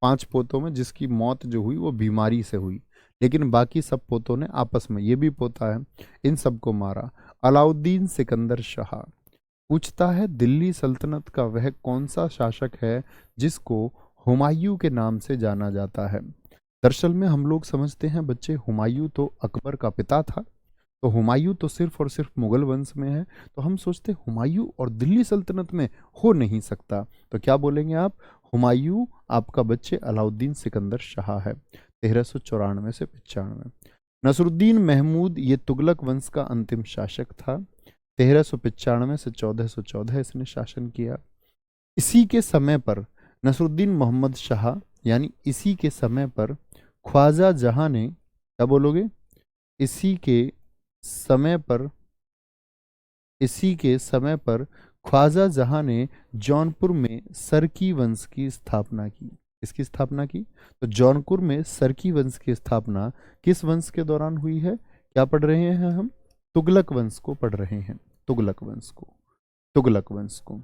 5 पोतों में जिसकी मौत जो हुई वो बीमारी से हुई, लेकिन बाकी सब पोतों ने आपस में, ये भी पोता है, इन सबको मारा। अलाउद्दीन सिकंदर शाह पूछता है दिल्ली सल्तनत का वह कौन सा शासक है जिसको हुमायूं के नाम से जाना जाता है। दरअसल में हम लोग समझते हैं बच्चे, हुमायूं तो अकबर का पिता था, तो हुमायूं तो सिर्फ और सिर्फ मुगल वंश में है, तो हम सोचते हुमायूं और दिल्ली सल्तनत में हो नहीं सकता। तो क्या बोलेंगे आप, हुमायूं आपका बच्चे अलाउद्दीन सिकंदर शाह है, 1394 से 95। नसरुद्दीन महमूद ये तुगलक वंश का अंतिम शासक था, 1395 से 1414 इसने शासन किया। इसी के समय पर नसरुद्दीन मोहम्मद शाह, यानी इसी के समय पर ख्वाजा जहां ने, क्या बोलोगे, इसी के समय पर ख्वाजा जहां ने जौनपुर में सरकी वंश की स्थापना की। इसकी स्थापना की, तो जौनपुर में सरकी वंश की स्थापना किस वंश के दौरान हुई है, क्या पढ़ रहे हैं हम, तुगलक वंश को पढ़ रहे हैं, तुगलक वंश को।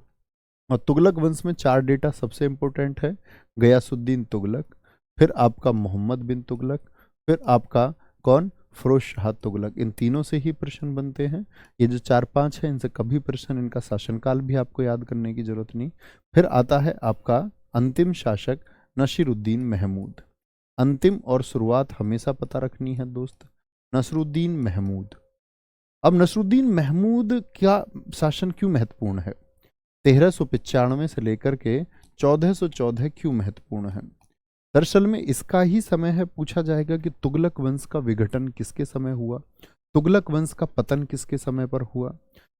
और तुगलक वंश में 4 डेटा सबसे इंपॉर्टेंट है, गयासुद्दीन तुगलक, फिर आपका मोहम्मद बिन तुगलक, फिर आपका कौन, फिरोज शाह तुगलक। इन तीनों से ही प्रश्न बनते हैं। ये जो 4-5 है इनसे कभी प्रश्न, इनका शासनकाल भी आपको याद करने की जरूरत नहीं। फिर आता है आपका अंतिम शासक नसीरुद्दीन महमूद। अंतिम और शुरुआत हमेशा पता रखनी है दोस्त, नसरुद्दीन महमूद। अब नसरुद्दीन महमूद क्या शासन क्यों महत्वपूर्ण है, 1395 से लेकर के 1414 क्यों महत्वपूर्ण है। दरअसल में इसका ही समय है, पूछा जाएगा कि तुगलक वंश का विघटन किसके समय हुआ, तुगलक वंश का पतन किसके समय पर हुआ,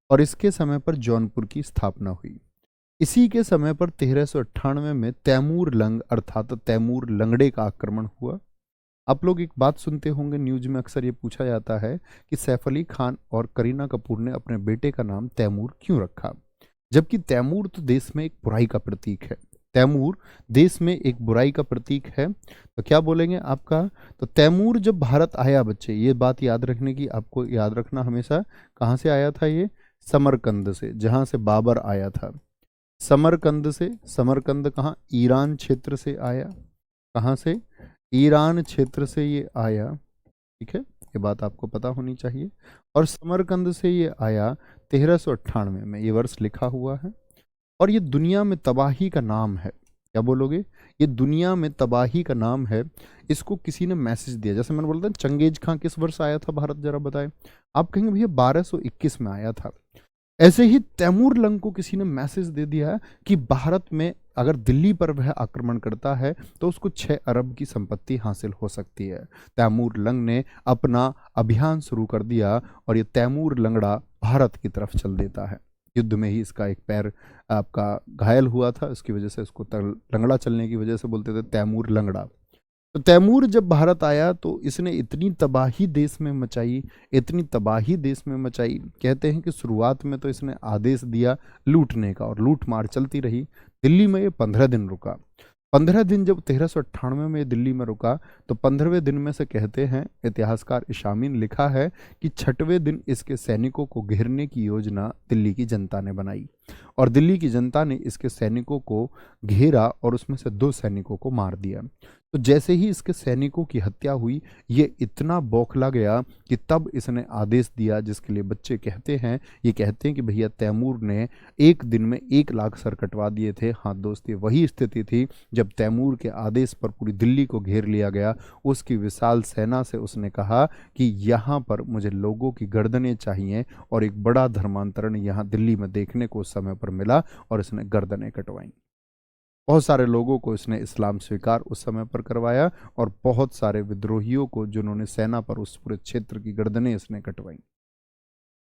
और इसके समय पर जौनपुर की स्थापना हुई। इसी के समय पर 1398 में तैमूर लंग अर्थात तैमूर लंगड़े का आक्रमण हुआ। आप लोग एक बात सुनते होंगे, न्यूज में अक्सर ये पूछा जाता है कि सैफ अली खान और करीना कपूर ने अपने बेटे का नाम तैमूर क्यों रखा, जबकि तैमूर तो देश में एक बुराई का प्रतीक है, तैमूर देश में एक बुराई का प्रतीक है। तो क्या बोलेंगे आपका, तो तैमूर जब भारत आया बच्चे, ये बात याद रखने की, आपको याद रखना हमेशा, कहाँ से आया था ये, समरकंद से, जहाँ से बाबर आया था, समरकंद से। समरकंद कहाँ, ईरान क्षेत्र से आया, कहाँ से, ईरान क्षेत्र से ये आया, ठीक है, ये बात आपको पता होनी चाहिए। और समरकंद से ये आया 1398 में, ये वर्ष लिखा हुआ है। और ये दुनिया में तबाही का नाम है, क्या बोलोगे, ये दुनिया में तबाही का नाम है। इसको किसी ने मैसेज दिया, जैसे मैंने बोलता चंगेज खां किस वर्ष आया था भारत, जरा बताएं। आप कहेंगे भैया 1221 में आया था। ऐसे ही तैमूर लंग को किसी ने मैसेज दे दिया कि भारत में अगर दिल्ली पर वह आक्रमण करता है तो उसको 6 अरब की संपत्ति हासिल हो सकती है। तैमूर लंग ने अपना अभियान शुरू कर दिया और ये तैमूर लंगड़ा भारत की तरफ चल देता है। युद्ध में ही इसका एक पैर आपका घायल हुआ था, इसकी वजह से इसको लंगड़ा चलने की वजह से बोलते थे तैमूर लंगड़ा। तो तैमूर जब भारत आया तो इसने इतनी तबाही देश में मचाई, इतनी तबाही देश में मचाई, कहते हैं कि शुरुआत में तो इसने आदेश दिया लूटने का और लूट मार चलती रही। दिल्ली में ये 15 दिन रुका। 15 दिन जब 1398 में दिल्ली में रुका तो 15वें दिन में से कहते हैं इतिहासकार इशामी ने लिखा है कि 6वें दिन इसके सैनिकों को घेरने की योजना दिल्ली की जनता ने बनाई और दिल्ली की जनता ने इसके सैनिकों को घेरा और उसमें से 2 सैनिकों को मार दिया। तो जैसे ही इसके सैनिकों की हत्या हुई ये इतना बौखला गया कि तब इसने आदेश दिया, जिसके लिए बच्चे कहते हैं, ये कहते हैं कि भैया तैमूर ने एक दिन में 1 लाख सर कटवा दिए थे। हाँ दोस्त, ये वही स्थिति थी जब तैमूर के आदेश पर पूरी दिल्ली को घेर लिया गया। उसकी विशाल सेना से उसने कहा कि यहाँ पर मुझे लोगों की गर्दनें चाहिए और एक बड़ा धर्मांतरण यहाँ दिल्ली में देखने को उस समय पर मिला और इसने गर्दनें कटवाई। बहुत सारे लोगों को इसने इस्लाम स्वीकार उस समय पर करवाया और बहुत सारे विद्रोहियों को जिन्होंने सेना पर उस पूरे क्षेत्र की गर्दनें इसने कटवाई।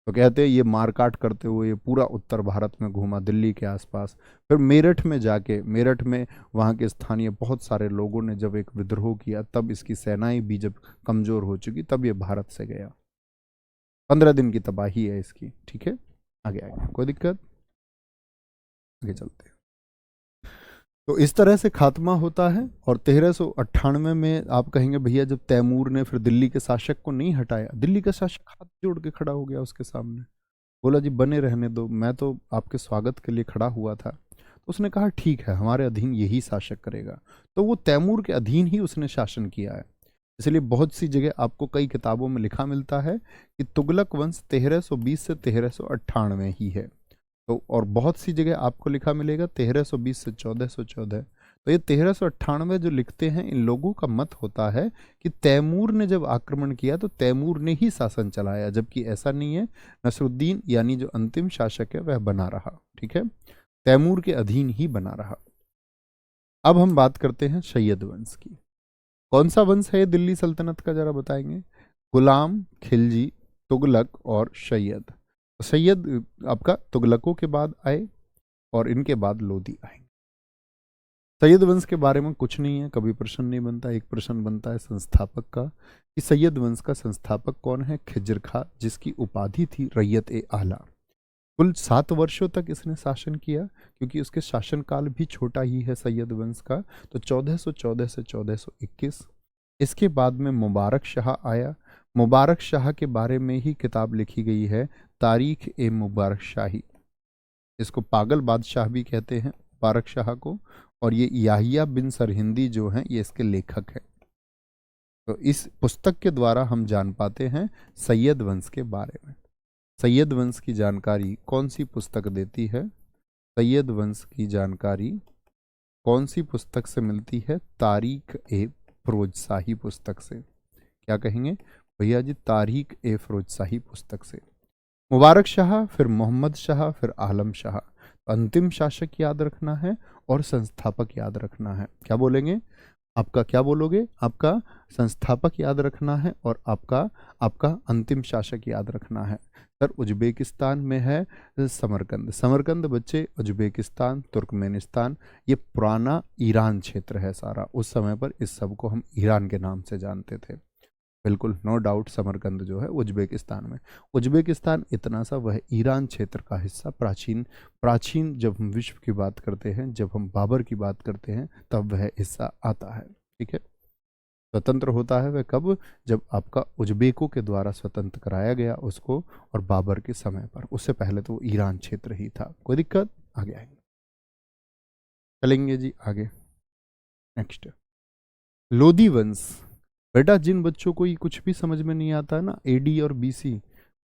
तो कहते हैं ये मारकाट करते हुए ये पूरा उत्तर भारत में घूमा, दिल्ली के आसपास। फिर मेरठ में जाके, मेरठ में वहाँ के स्थानीय बहुत सारे लोगों ने जब एक विद्रोह किया, तब इसकी सेनाएं भी जब कमज़ोर हो चुकी, तब ये भारत से गया। 15 दिन की तबाही है इसकी। ठीक है, आगे आगे, कोई दिक्कत? आगे चलते हैं। तो इस तरह से खात्मा होता है और 1398 में आप कहेंगे भैया जब तैमूर ने फिर दिल्ली के शासक को नहीं हटाया, दिल्ली का शासक हाथ जोड़ के खड़ा हो गया उसके सामने, बोला जी बने रहने दो, मैं तो आपके स्वागत के लिए खड़ा हुआ था। तो उसने कहा ठीक है, हमारे अधीन यही शासक करेगा। तो वो तैमूर के अधीन ही उसने शासन किया है। इसलिए बहुत सी जगह आपको कई किताबों में लिखा मिलता है कि तुगलक वंश 1320 से 1398 ही है। तो और बहुत सी जगह आपको लिखा मिलेगा 1320 से 1414। तो ये 1398 जो लिखते हैं, इन लोगों का मत होता है कि तैमूर ने जब आक्रमण किया तो तैमूर ने ही शासन चलाया, जबकि ऐसा नहीं है। नसरुद्दीन यानी जो अंतिम शासक है वह बना रहा। ठीक है, तैमूर के अधीन ही बना रहा। अब हम बात करते हैं सैयद वंश की। कौन सा वंश है दिल्ली सल्तनत का, जरा बताएंगे? गुलाम, खिलजी, तुगलक और सैयद। सैयद आपका तुगलकों के बाद आए और इनके बाद लोधी आए। सैयद वंश के बारे में कुछ नहीं है, कभी प्रश्न नहीं बनता। एक प्रश्न बनता है संस्थापक का कि सैयद वंश का संस्थापक कौन है? खिज्र खां, जिसकी उपाधि थी रैयत ए आला। कुल 7 वर्षों तक इसने शासन किया, क्योंकि उसके शासनकाल भी छोटा ही है सैयद वंश का। तो 1414 से 1421। इसके बाद में मुबारक शाह आया। मुबारक शाह के बारे में ही किताब लिखी गई है, तारीख ए मुबारक शाही। इसको पागल बादशाह भी कहते हैं मुबारक शाह को, और ये याहिया बिन सरहिंदी जो हैं ये इसके लेखक हैं। तो इस पुस्तक के द्वारा हम जान पाते हैं सैयद वंश के बारे में। सैयद वंश की जानकारी कौन सी पुस्तक देती है? सैयद वंश की जानकारी कौन सी पुस्तक से मिलती है? तारीख ए फिरोजशाही पुस्तक से। क्या कहेंगे भैया जी? तारीख ए फिरोजशाही पुस्तक से। मुबारक शाह, फिर मोहम्मद शाह, फिर आलम शाह। अंतिम शासक याद रखना है और संस्थापक याद रखना है। क्या बोलेंगे? आपका क्या बोलोगे? आपका संस्थापक याद रखना है और आपका अंतिम शासक याद रखना है। सर उज्बेकिस्तान में है समरकंद। समरकंद बच्चे उज्बेकिस्तान, तुर्कमेनिस्तान, ये पुराना ईरान क्षेत्र है सारा। उस समय पर इस सब को हम ईरान के नाम से जानते थे। बिल्कुल नो डाउट, समरकंद जो है उज्बेकिस्तान में। उज्बेकिस्तान इतना सा, वह ईरान क्षेत्र का हिस्सा। प्राचीन जब हम विश्व की बात करते हैं, जब हम बाबर की बात करते हैं, तब वह हिस्सा आता है। ठीक है, स्वतंत्र होता है वह कब? जब आपका उज्बेकों के द्वारा स्वतंत्र कराया गया उसको, और बाबर के समय पर। उससे पहले तो ईरान क्षेत्र ही था। कोई दिक्कत? आगे आएंगे, चलेंगे जी आगे। नेक्स्ट, लोधी वंश। बेटा जिन बच्चों को ये कुछ भी समझ में नहीं आता है ना, एडी और बीसी,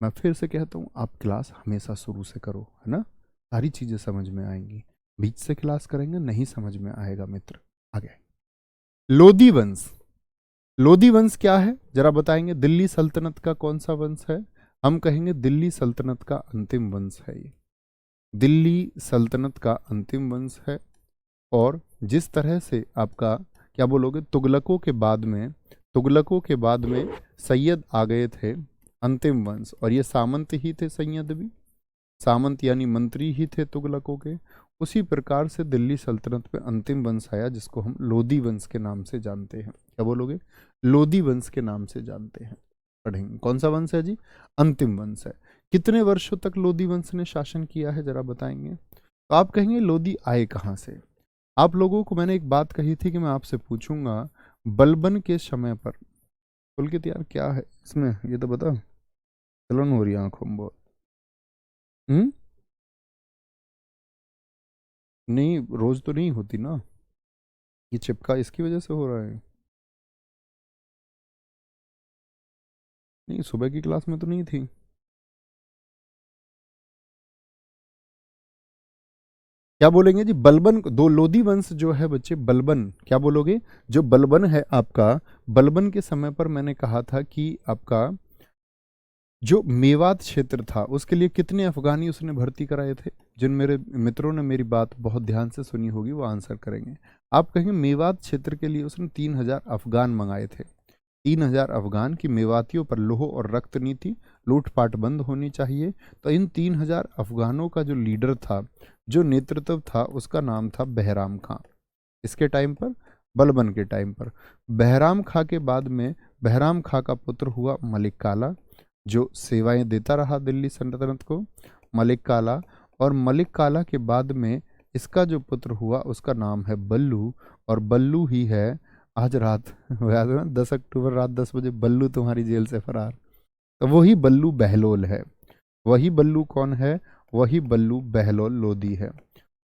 मैं फिर से कहता हूँ आप क्लास हमेशा शुरू से करो, है ना, सारी चीज़ें समझ में आएंगी। बीच से क्लास करेंगे नहीं समझ में आएगा मित्र। आगे, लोधी वंश। लोधी वंश क्या है जरा बताएंगे? दिल्ली सल्तनत का कौन सा वंश है? हम कहेंगे दिल्ली सल्तनत का अंतिम वंश है ये। दिल्ली सल्तनत का अंतिम वंश है। और जिस तरह से आपका क्या बोलोगे, तुगलकों के बाद में सैयद आ गए थे, अंतिम वंश, और ये सामंत ही थे संयदवी, सामंत यानी मंत्री ही थे तुगलकों के। उसी प्रकार से दिल्ली सल्तनत में अंतिम वंश आया जिसको हम लोधी वंश के नाम से जानते हैं। क्या बोलोगे? लोधी वंश के नाम से जानते हैं। पढ़ेंगे कौन सा वंश है जी? अंतिम वंश है। कितने वर्षों तक लोधी वंश ने शासन किया है जरा बताएंगे? तो आप कहेंगे लोधी आए कहाँ से? आप लोगों को मैंने एक बात कही थी कि मैं आपसे पूछूंगा बलबन के समय पर। पुलकित यार क्या है इसमें, ये तो बता, जलन हो रही है आंखों में बहुत। हम्म, नहीं रोज तो नहीं होती ना, ये चिपका इसकी वजह से हो रहा है। नहीं सुबह की क्लास में तो नहीं थी। क्या बोलेंगे जी? बलबन दो लोधी वंश जो है बच्चे, बलबन क्या बोलोगे? जो बलबन है आपका, बलबन के समय पर मैंने कहा था कि आपका जो मेवात क्षेत्र था उसके लिए कितने अफगानी उसने भर्ती कराए थे? जिन मेरे मित्रों ने मेरी बात बहुत ध्यान से सुनी होगी वो आंसर करेंगे। आप कहेंगे मेवात क्षेत्र के लिए उसने 3,000 अफगान मंगाए थे। 3,000 अफगान की मेवातियों पर लोह और रक्त नीति, लूटपाट बंद होनी चाहिए। तो इन 3,000 अफगानों का जो लीडर था, जो नेतृत्व था, उसका नाम था बहराम खां। इसके टाइम पर, बलबन के टाइम पर। बहराम खां के बाद में बहराम खां का पुत्र हुआ मलिक काला, जो सेवाएं देता रहा दिल्ली सल्तनत को, मलिक काला। और मलिक काला के बाद में इसका जो पुत्र हुआ उसका नाम है बल्लू, और बल्लू ही है आज रात याद है ना, 10 अक्टूबर रात 10 बजे बल्लू तुम्हारी जेल से फरार। तो वही बल्लू बहलोल है। वही बल्लू कौन है? वही बल्लू बहलोल लोधी है।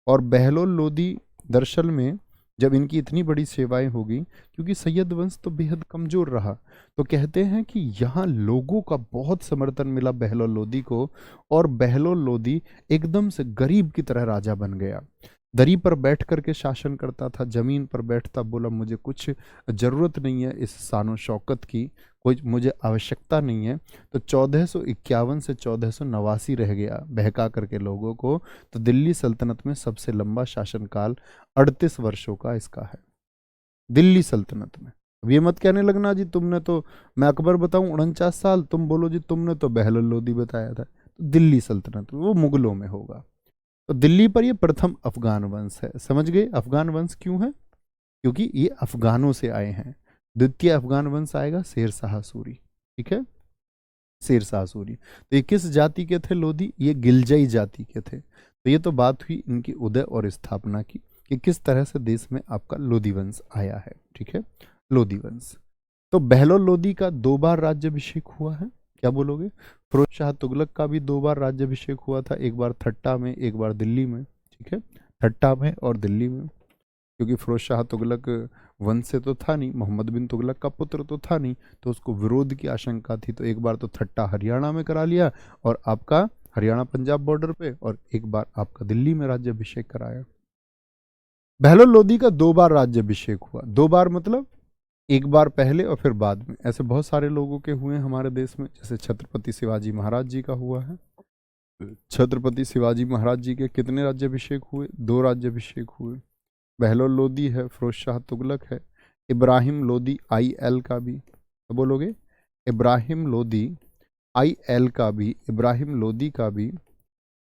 और बहलोल लोधी दरअसल में जब इनकी इतनी बड़ी सेवाएं होगी, क्योंकि सैयद वंश तो बेहद कमजोर रहा, तो कहते हैं कि यहाँ लोगों का बहुत समर्थन मिला बहलोल लोधी को, और बहलोल लोधी एकदम से गरीब की तरह राजा बन गया। दरी पर बैठ करके शासन करता था, जमीन पर बैठता, बोला मुझे कुछ जरूरत नहीं है इस शानो शौकत की, कोई मुझे आवश्यकता नहीं है। तो 1451 से 1489 रह गया बहका करके लोगों को। तो दिल्ली सल्तनत में सबसे लंबा शासनकाल 38 वर्षों का इसका है दिल्ली सल्तनत में। अब ये मत कहने लगना जी तुमने तो, मैं अकबर बताऊं 49 साल, तुम बोलो जी तुमने तो बहलोल लोधी बताया था। तो दिल्ली सल्तनत में, वो मुगलों में होगा। तो दिल्ली पर ये प्रथम अफगान वंश है। समझ गए अफगान वंश क्यों है? क्योंकि ये अफगानों से आए हैं। द्वितीय अफगान वंश आएगा शेर शाह सूरी। ठीक है, शेर शाह सूरी। तो ये किस जाति के थे लोधी? ये गिलजई जाति के थे। तो ये तो बात हुई इनकी उदय और स्थापना की, कि किस तरह से देश में आपका लोधी वंश आया है। ठीक है, लोधी वंश। तो बहलोल लोधी का 2 बार राज्याभिषेक हुआ है। क्या बोलोगे? फिरोज शाह तुगलक का भी 2 बार राज्याभिषेक हुआ था, एक बार ठट्टा में, एक बार दिल्ली में। ठीक है, ठट्टा में और दिल्ली में। क्योंकि फिरोज शाह तुगलक वंश से तो था नहीं, मोहम्मद बिन तुगलक का पुत्र तो था नहीं, तो उसको विरोध की आशंका थी। तो एक बार तो ठट्टा हरियाणा में करा लिया, और आपका हरियाणा पंजाब बॉर्डर पे, और एक बार आपका दिल्ली में राज्याभिषेक कराया। बहलोल लोधी का 2 बार राज्याभिषेक हुआ। 2 बार मतलब एक बार पहले और फिर बाद में। ऐसे बहुत सारे लोगों के हुए हैं हमारे देश में, जैसे छत्रपति शिवाजी महाराज जी का हुआ है। छत्रपति शिवाजी महाराज जी के कितने राज्याभिषेक हुए? 2 राज्याभिषेक हुए। बहलोल लोधी है, फिरोज शाह तुगलक है, इब्राहिम लोधी IL का भी, तो बोलोगे इब्राहिम लोधी IL का भी, इब्राहिम लोधी का भी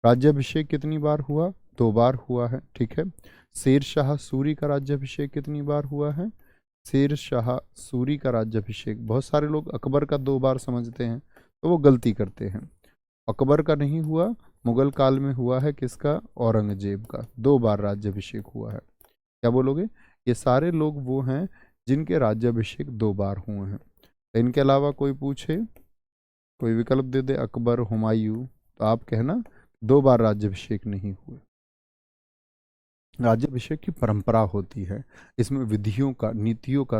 राज्याभिषेक कितनी बार हुआ? 2 बार हुआ है। ठीक है, शेर शाह सूरी का राज्याभिषेक कितनी बार हुआ है? शेर शाह सूरी का राज्याभिषेक, बहुत सारे लोग अकबर का 2 बार समझते हैं, तो वो गलती करते हैं। अकबर का नहीं हुआ, मुगल काल में हुआ है किसका? औरंगजेब का 2 बार राज्याभिषेक हुआ है। क्या बोलोगे? ये सारे लोग वो हैं जिनके राज्याभिषेक 2 बार हुए हैं। तो इनके अलावा कोई पूछे, कोई विकल्प दे दे, अकबर, हुमायूं, तो आप कहना 2 बार राज्याभिषेक नहीं हुए। राज्याभिषेक की परंपरा होती है, इसमें विधियों का, नीतियों का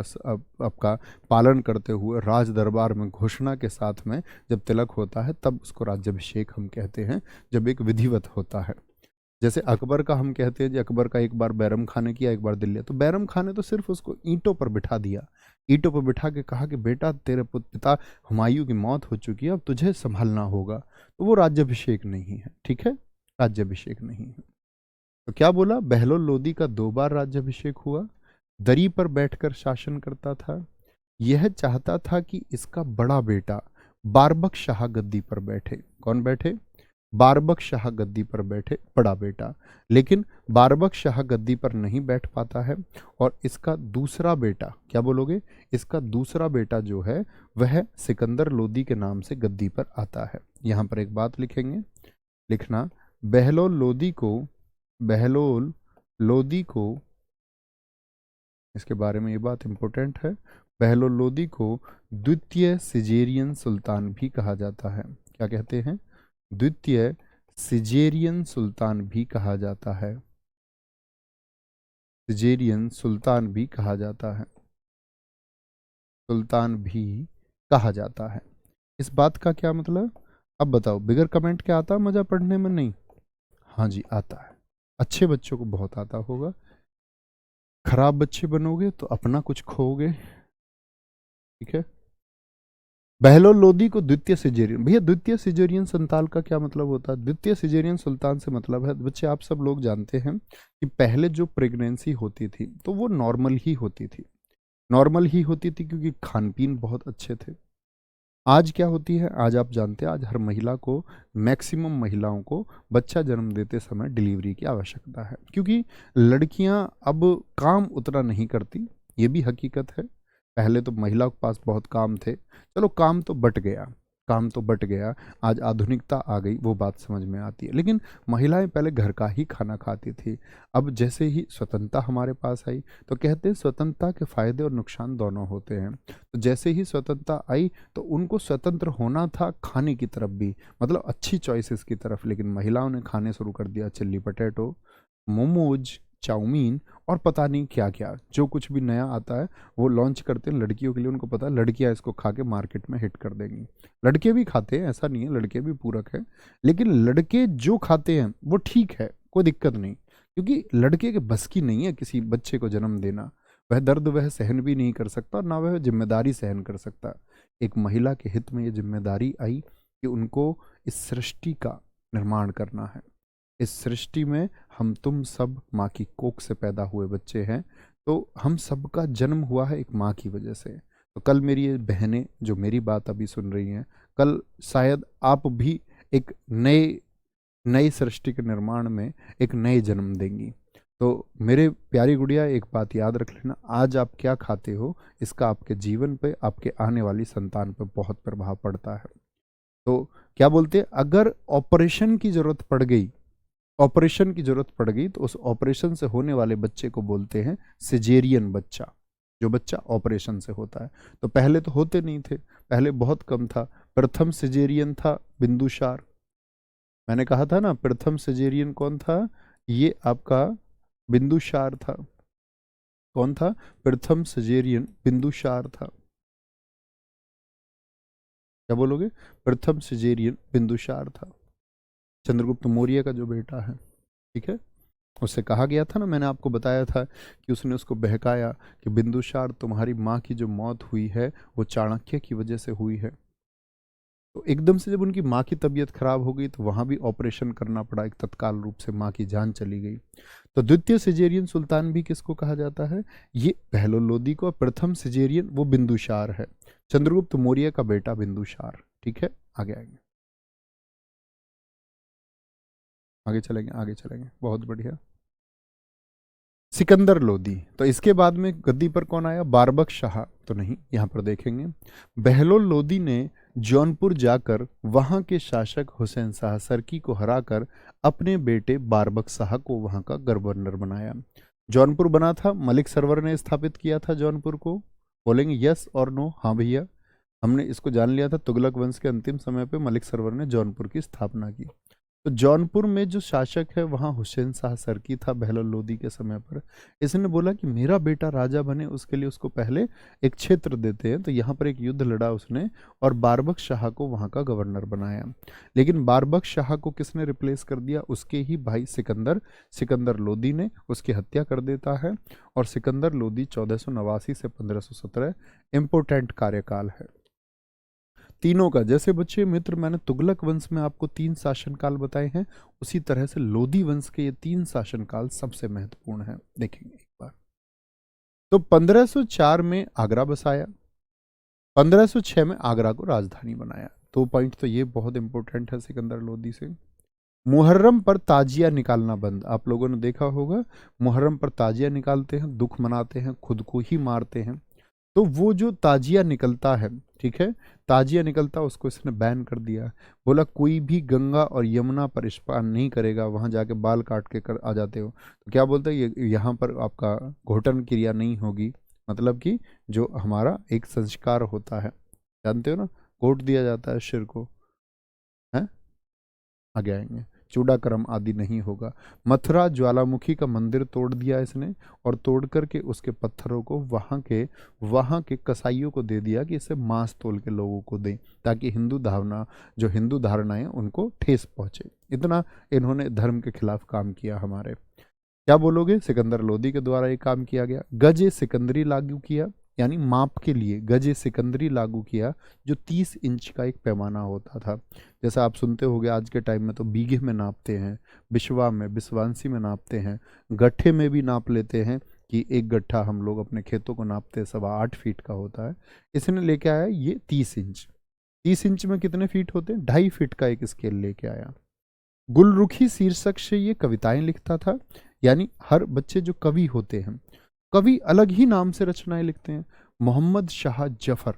आपका पालन करते हुए राज दरबार में घोषणा के साथ में जब तिलक होता है तब उसको राज्याभिषेक हम कहते हैं, जब एक विधिवत होता है। जैसे अकबर का हम कहते हैं जी, अकबर का एक बार बैरम खान ने किया, एक बार दिल्ली। तो बैरम खान ने तो सिर्फ उसको ईंटों पर बिठा दिया, ईंटों पर बिठा के कहा कि बेटा तेरे पिता हुमायूं की मौत हो चुकी है, अब तुझे संभालना होगा। तो वो राज्याभिषेक नहीं है। ठीक है, राज्याभिषेक नहीं है। तो क्या बोला? बहलोल लोधी का 2 बार राज्याभिषेक हुआ। दरी पर बैठकर शासन करता था। यह चाहता था कि इसका बड़ा बेटा बारबक शाह गद्दी पर बैठे। कौन बैठे? बारबक शाह गद्दी पर बैठे, बड़ा बेटा। लेकिन बारबक शाह गद्दी पर नहीं बैठ पाता है और इसका दूसरा बेटा, क्या बोलोगे? इसका दूसरा बेटा जो है वह सिकंदर लोदी के नाम से गद्दी पर आता है। यहां पर एक बात लिखेंगे, लिखना, बहलोल लोदी को, इसके बारे में ये बात इंपॉर्टेंट है, बहलोल लोदी को द्वितीय सिजेरियन सुल्तान भी कहा जाता है। क्या कहते हैं? द्वितीय सिजेरियन सुल्तान भी कहा जाता है। सिजेरियन सुल्तान भी कहा जाता है। सुल्तान भी कहा जाता है। इस बात का क्या मतलब? अब बताओ, बिगर कमेंट क्या आता है मजा पढ़ने में? नहीं? हाँ जी आता है। अच्छे बच्चों को बहुत आता होगा, खराब बच्चे बनोगे तो अपना कुछ खोओगे। ठीक है। बहलोल लोदी को द्वितीय सिजेरियन, भैया द्वितीय सिजेरियन संतान का क्या मतलब होता है? द्वितीय सिजेरियन सुल्तान से मतलब है, बच्चे आप सब लोग जानते हैं कि पहले जो प्रेगनेंसी होती थी तो वो नॉर्मल ही होती थी। नॉर्मल ही होती थी क्योंकि खान पीन बहुत अच्छे थे। आज क्या होती है? आज आप जानते हैं, आज हर महिला को, मैक्सिमम महिलाओं को बच्चा जन्म देते समय डिलीवरी की आवश्यकता है, क्योंकि लड़कियां अब काम उतना नहीं करती। ये भी हकीकत है। पहले तो महिला के पास बहुत काम थे, चलो काम तो बट गया, काम तो बट गया, आज आधुनिकता आ गई, वो बात समझ में आती है। लेकिन महिलाएं पहले घर का ही खाना खाती थी। अब जैसे ही स्वतंत्रता हमारे पास आई तो कहते हैं स्वतंत्रता के फायदे और नुकसान दोनों होते हैं। तो जैसे ही स्वतंत्रता आई तो उनको स्वतंत्र होना था खाने की तरफ भी, मतलब अच्छी चॉइसेस की तरफ, लेकिन महिलाओं ने खाने शुरू कर दिया चिल्ली पटेटो, मोमोज, चाउमीन और पता नहीं क्या क्या, जो कुछ भी नया आता है वो लॉन्च करते हैं लड़कियों के लिए। उनको पता है लड़कियां इसको खा के मार्केट में हिट कर देंगी। लड़के भी खाते हैं, ऐसा नहीं है, लड़के भी पूरक है, लेकिन लड़के जो खाते हैं वो ठीक है, कोई दिक्कत नहीं, क्योंकि लड़के के बस की नहीं है किसी बच्चे को जन्म देना। वह दर्द वह सहन भी नहीं कर सकता, ना वह जिम्मेदारी सहन कर सकता। एक महिला के हित में ये जिम्मेदारी आई कि उनको इस सृष्टि का निर्माण करना है। इस सृष्टि में हम तुम सब माँ की कोख से पैदा हुए बच्चे हैं, तो हम सबका जन्म हुआ है एक माँ की वजह से। तो कल मेरी ये बहनें जो मेरी बात अभी सुन रही हैं, कल शायद आप भी एक नए नई सृष्टि के निर्माण में एक नए जन्म देंगी। तो मेरे प्यारी गुड़िया, एक बात याद रख लेना, आज आप क्या खाते हो इसका आपके जीवन पे, आपके आने वाली संतान पे बहुत प्रभाव पड़ता है। तो क्या बोलते हैं, अगर ऑपरेशन की जरूरत पड़ गई, ऑपरेशन की जरूरत पड़ गई तो उस ऑपरेशन से होने वाले बच्चे को बोलते हैं सिजेरियन बच्चा, जो बच्चा ऑपरेशन से होता है। तो पहले तो होते नहीं थे, पहले बहुत कम था। प्रथम सिजेरियन था बिंदुसार। मैंने कहा था ना, प्रथम सिजेरियन कौन था? ये आपका बिंदुसार था। कौन था? प्रथम सिजेरियन बिंदुसार था। क्या बोलोगे? प्रथम सिजेरियन बिंदुसार था, चंद्रगुप्त मौर्य का जो बेटा है। ठीक है। उससे कहा गया था ना, मैंने आपको बताया था कि उसने उसको बहकाया कि बिंदुसार, तुम्हारी माँ की जो मौत हुई है वो चाणक्य की वजह से हुई है। तो एकदम से जब उनकी माँ की तबीयत खराब हो गई तो वहां भी ऑपरेशन करना पड़ा, एक तत्काल रूप से माँ की जान चली गई। तो द्वितीय सिजेरियन सुल्तान भी किसको कहा जाता है? ये बहलोल लोदी को। प्रथम सिजेरियन वो बिंदुसार है, चंद्रगुप्त मौर्य का बेटा बिंदुसार। ठीक है, आगे आएंगे, आगे चलेंगे, आगे चलेंगे, बहुत बढ़िया। सिकंदर लोदी, तो इसके बाद में गद्दी पर कौन आया? बारबक शाह तो नहीं, यहां पर देखेंगे बहलोल लोदी ने जौनपुर जाकर वहां के शासक हुसैन शाह सरकी को हराकर अपने बेटे बारबक शाह को वहां का गवर्नर बनाया। जौनपुर बना था, मलिक सरवर ने स्थापित किया था जौनपुर को। बोलेंगे यस और नो? हाँ भैया, हमने इसको जान लिया था, तुगलक वंश के अंतिम समय पे मलिक सरवर ने जौनपुर की स्थापना की। तो जौनपुर में जो शासक है वहाँ हुसैन शाह सरकी था बहलोल लोदी के समय पर। इसने बोला कि मेरा बेटा राजा बने, उसके लिए उसको पहले एक क्षेत्र देते हैं। तो यहाँ पर एक युद्ध लड़ा उसने और बारबक शाह को वहाँ का गवर्नर बनाया। लेकिन बारबक शाह को किसने रिप्लेस कर दिया? उसके ही भाई सिकंदर, सिकंदर लोदी ने उसकी हत्या कर देता है। और सिकंदर लोदी 1489 से 1517 इंपोर्टेंट कार्यकाल है तीनों का। जैसे बच्चे मित्र, मैंने तुगलक वंश में आपको 3 शासनकाल बताए हैं, उसी तरह से लोदी वंश के ये 3 शासनकाल सबसे महत्वपूर्ण है। देखेंगे एक बार। तो 1504 में आगरा बसाया, 1506 में आगरा को राजधानी बनाया। 2 पॉइंट तो ये बहुत इंपॉर्टेंट है सिकंदर लोदी से। मुहर्रम पर ताजिया निकालना बंद। आप लोगों ने देखा होगा मुहर्रम पर ताजिया निकालते हैं, दुख मनाते हैं, खुद को ही मारते हैं। तो वो जो ताजिया निकलता है, ठीक है, ताजिया निकलता उसको इसने बैन कर दिया। बोला कोई भी गंगा और यमुना पर स्नान नहीं करेगा, वहां जाके बाल काट के कर आ जाते हो। तो क्या बोलते हैं, ये यहाँ पर आपका घोटन क्रिया नहीं होगी। मतलब कि जो हमारा एक संस्कार होता है, जानते हो ना, घोट दिया जाता है सिर को, है, आगे आएंगे, चूड़ाक्रम आदि नहीं होगा। मथुरा ज्वालामुखी का मंदिर तोड़ दिया इसने, और तोड़ करके उसके पत्थरों को वहाँ के कसाईयों को दे दिया कि इसे मांस तोल के लोगों को दें, ताकि हिंदू धारणाएं उनको ठेस पहुंचे। इतना इन्होंने धर्म के खिलाफ काम किया हमारे। क्या बोलोगे, सिकंदर लोदी के द्वारा ये काम किया गया। गज सिकंदरी लागू किया, यानी माप के लिए गज सिकंदरी लागू किया, जो 30 इंच का एक पैमाना होता था। जैसा आप सुनते होगे आज के टाइम में तो बीघे में नापते हैं, बिश्वा में, बिस्वांसी में नापते हैं, गट्ठे में भी नाप लेते हैं कि एक गट्ठा हम लोग अपने खेतों को नापते हैं 8.25 फीट का होता है। इसने लेके आया ये 30 इंच। 30 इंच में कितने फीट होते हैं, 2.5 फीट का एक स्केल लेके आया। गुलरुखी शीर्षक से ये कविताएं लिखता था, यानी हर बच्चे जो कवि होते हैं, कवि अलग ही नाम से रचनाएं लिखते हैं। मोहम्मद शाह जफर,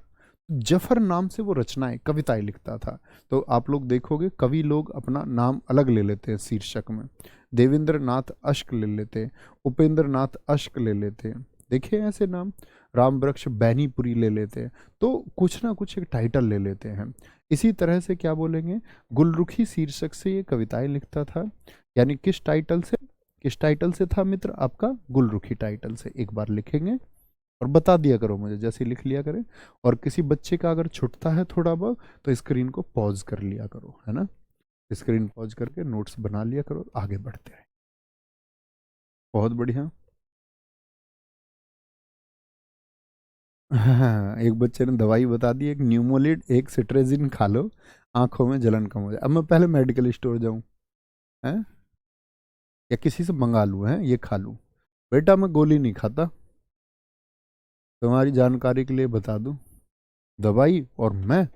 जफर नाम से वो रचनाएं कविताएं लिखता था। तो आप लोग देखोगे कवि लोग अपना नाम अलग ले लेते हैं शीर्षक में। देवेंद्र नाथ अश्क ले लेते हैं, उपेंद्र नाथ अश्क ले लेते हैं, देखिए ऐसे नाम, राम वृक्ष बैनीपुरी ले लेते हैं। तो कुछ ना कुछ एक टाइटल ले लेते हैं। इसी तरह से क्या बोलेंगे, गुलरुखी शीर्षक से ये कविताएं लिखता था, यानी किस टाइटल से था मित्र आपका, गुलरुखी टाइटल से। एक बार लिखेंगे और बता दिया करो मुझे, जैसे लिख लिया करें। और किसी बच्चे का अगर छुटता है थोड़ा बहुत तो स्क्रीन को पॉज कर लिया करो, है ना, स्क्रीन पॉज करके नोट्स बना लिया करो, आगे बढ़ते रहे। बहुत बढ़िया। हाँ, एक बच्चे ने दवाई बता दी, एक न्यूमोलिड, एक सिट्रेजिन खा लो, आंखों में जलन कम हो जाए। अब मैं पहले मेडिकल स्टोर जाऊं, हैं, या किसी से मंगा लूं, है ये खा लूं। बेटा मैं गोली नहीं खाता, तुम्हारी जानकारी के लिए बता दूं, दवाई और मैं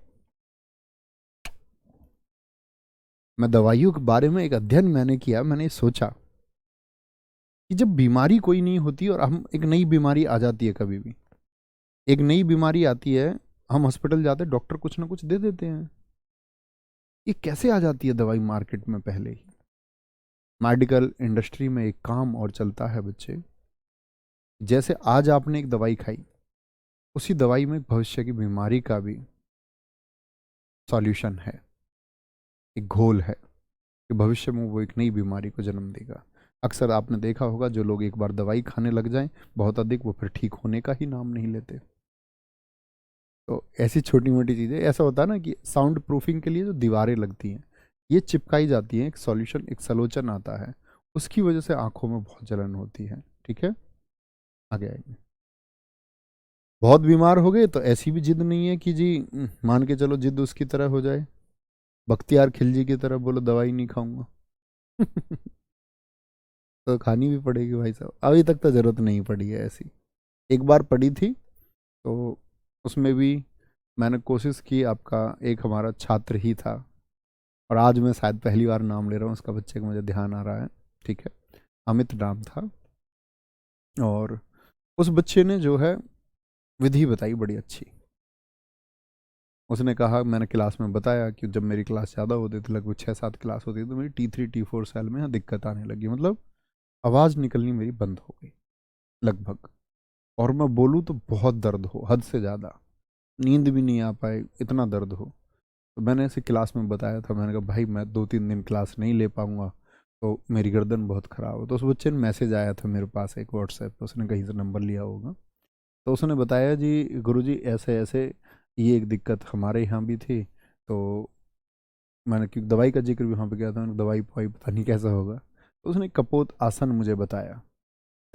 दवाइयों के बारे में एक अध्ययन मैंने किया। मैंने सोचा कि जब बीमारी कोई नहीं होती और हम, एक नई बीमारी आ जाती है, कभी भी एक नई बीमारी आती है, हम हॉस्पिटल जाते हैं, डॉक्टर कुछ ना कुछ दे देते हैं। ये कैसे आ जाती है दवाई मार्केट में पहले ही। मेडिकल इंडस्ट्री में एक काम और चलता है बच्चे, जैसे आज आपने एक दवाई खाई, उसी दवाई में भविष्य की बीमारी का भी सॉल्यूशन है, एक घोल है कि भविष्य में वो एक नई बीमारी को जन्म देगा। अक्सर आपने देखा होगा जो लोग एक बार दवाई खाने लग जाएं बहुत अधिक, वो फिर ठीक होने का ही नाम नहीं लेते। तो ऐसी छोटी मोटी चीज़ें, ऐसा होता है ना कि साउंड प्रूफिंग के लिए जो दीवारें लगती हैं, ये चिपकाई जाती हैं, एक सॉल्यूशन, एक सलोचन आता है, उसकी वजह से आंखों में बहुत जलन होती है। ठीक है, आगे आएंगे। बहुत बीमार हो गए तो ऐसी भी जिद नहीं है कि जी मान के चलो जिद उसकी तरह हो जाए, बख्तियार खिलजी की तरह बोलो दवाई नहीं खाऊंगा। तो खानी भी पड़ेगी भाई साहब। अभी तक तो ज़रूरत नहीं पड़ी है ऐसी, एक बार पड़ी थी तो उसमें भी मैंने कोशिश की। आपका एक हमारा छात्र ही था, और आज मैं शायद पहली बार नाम ले रहा हूँ उसका, बच्चे का मुझे ध्यान आ रहा है, ठीक है, अमित नाम था। और उस बच्चे ने जो है विधि बताई बड़ी अच्छी। उसने कहा, मैंने क्लास में बताया कि जब मेरी क्लास ज़्यादा होती थी, लगभग 6-7 क्लास होती थी, तो मेरी T3 T4 सेल में यहाँ दिक्कत आने लगी, मतलब आवाज़ निकलनी मेरी बंद हो गई लगभग। और मैं बोलूँ तो बहुत दर्द हो, हद से ज़्यादा, नींद भी नहीं आ पाए, इतना दर्द हो। तो मैंने ऐसे क्लास में बताया था, मैंने कहा भाई मैं 2-3 दिन क्लास नहीं ले पाऊंगा, तो मेरी गर्दन बहुत ख़राब हो। तो उस बच्चे ने मैसेज आया था मेरे पास एक व्हाट्सएप पर, उसने कहीं से नंबर लिया होगा। तो उसने बताया जी गुरुजी ऐसे ऐसे ये एक दिक्कत हमारे यहाँ भी थी। तो मैंने, क्योंकि दवाई का जिक्र भी वहाँ पे किया था, मैंने दवाई पवाई पता नहीं कैसा होगा। तो उसने कपोत आसन मुझे बताया,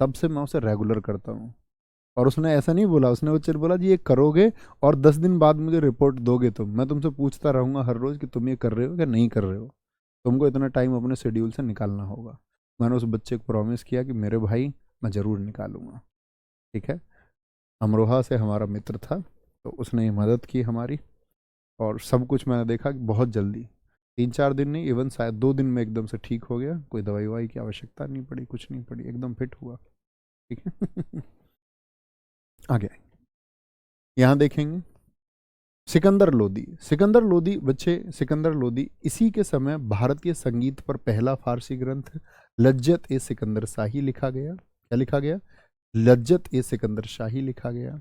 तब से मैं उसे रेगुलर करता हूँ। और उसने ऐसा नहीं बोला, उसने वो चल बोला जी ये करोगे और 10 दिन बाद मुझे रिपोर्ट दोगे, तुम, मैं तुमसे पूछता रहूँगा हर रोज़ कि तुम ये कर रहे हो या नहीं कर रहे हो, तुमको इतना टाइम अपने शेड्यूल से निकालना होगा। मैंने उस बच्चे को प्रॉमिस किया कि मेरे भाई मैं ज़रूर निकालूंगा। ठीक है, अमरोहा से हमारा मित्र था, तो उसने मदद की हमारी, और सब कुछ मैंने देखा कि बहुत जल्दी, 3-4 दिन नहीं, इवन शायद 2 दिन में एकदम से ठीक हो गया, कोई दवाई ववाई की आवश्यकता नहीं पड़ी, कुछ नहीं पड़ी, एकदम फिट हुआ। ठीक है। आगे यहाँ देखेंगे सिकंदर लोदी। सिकंदर लोदी बच्चे, सिकंदर लोदी इसी के समय भारतीय संगीत पर पहला फारसी ग्रंथ लज्जत ए सिकंदर शाही लिखा गया। क्या लिखा गया? लज्जत ए सिकंदर शाही लिखा गया।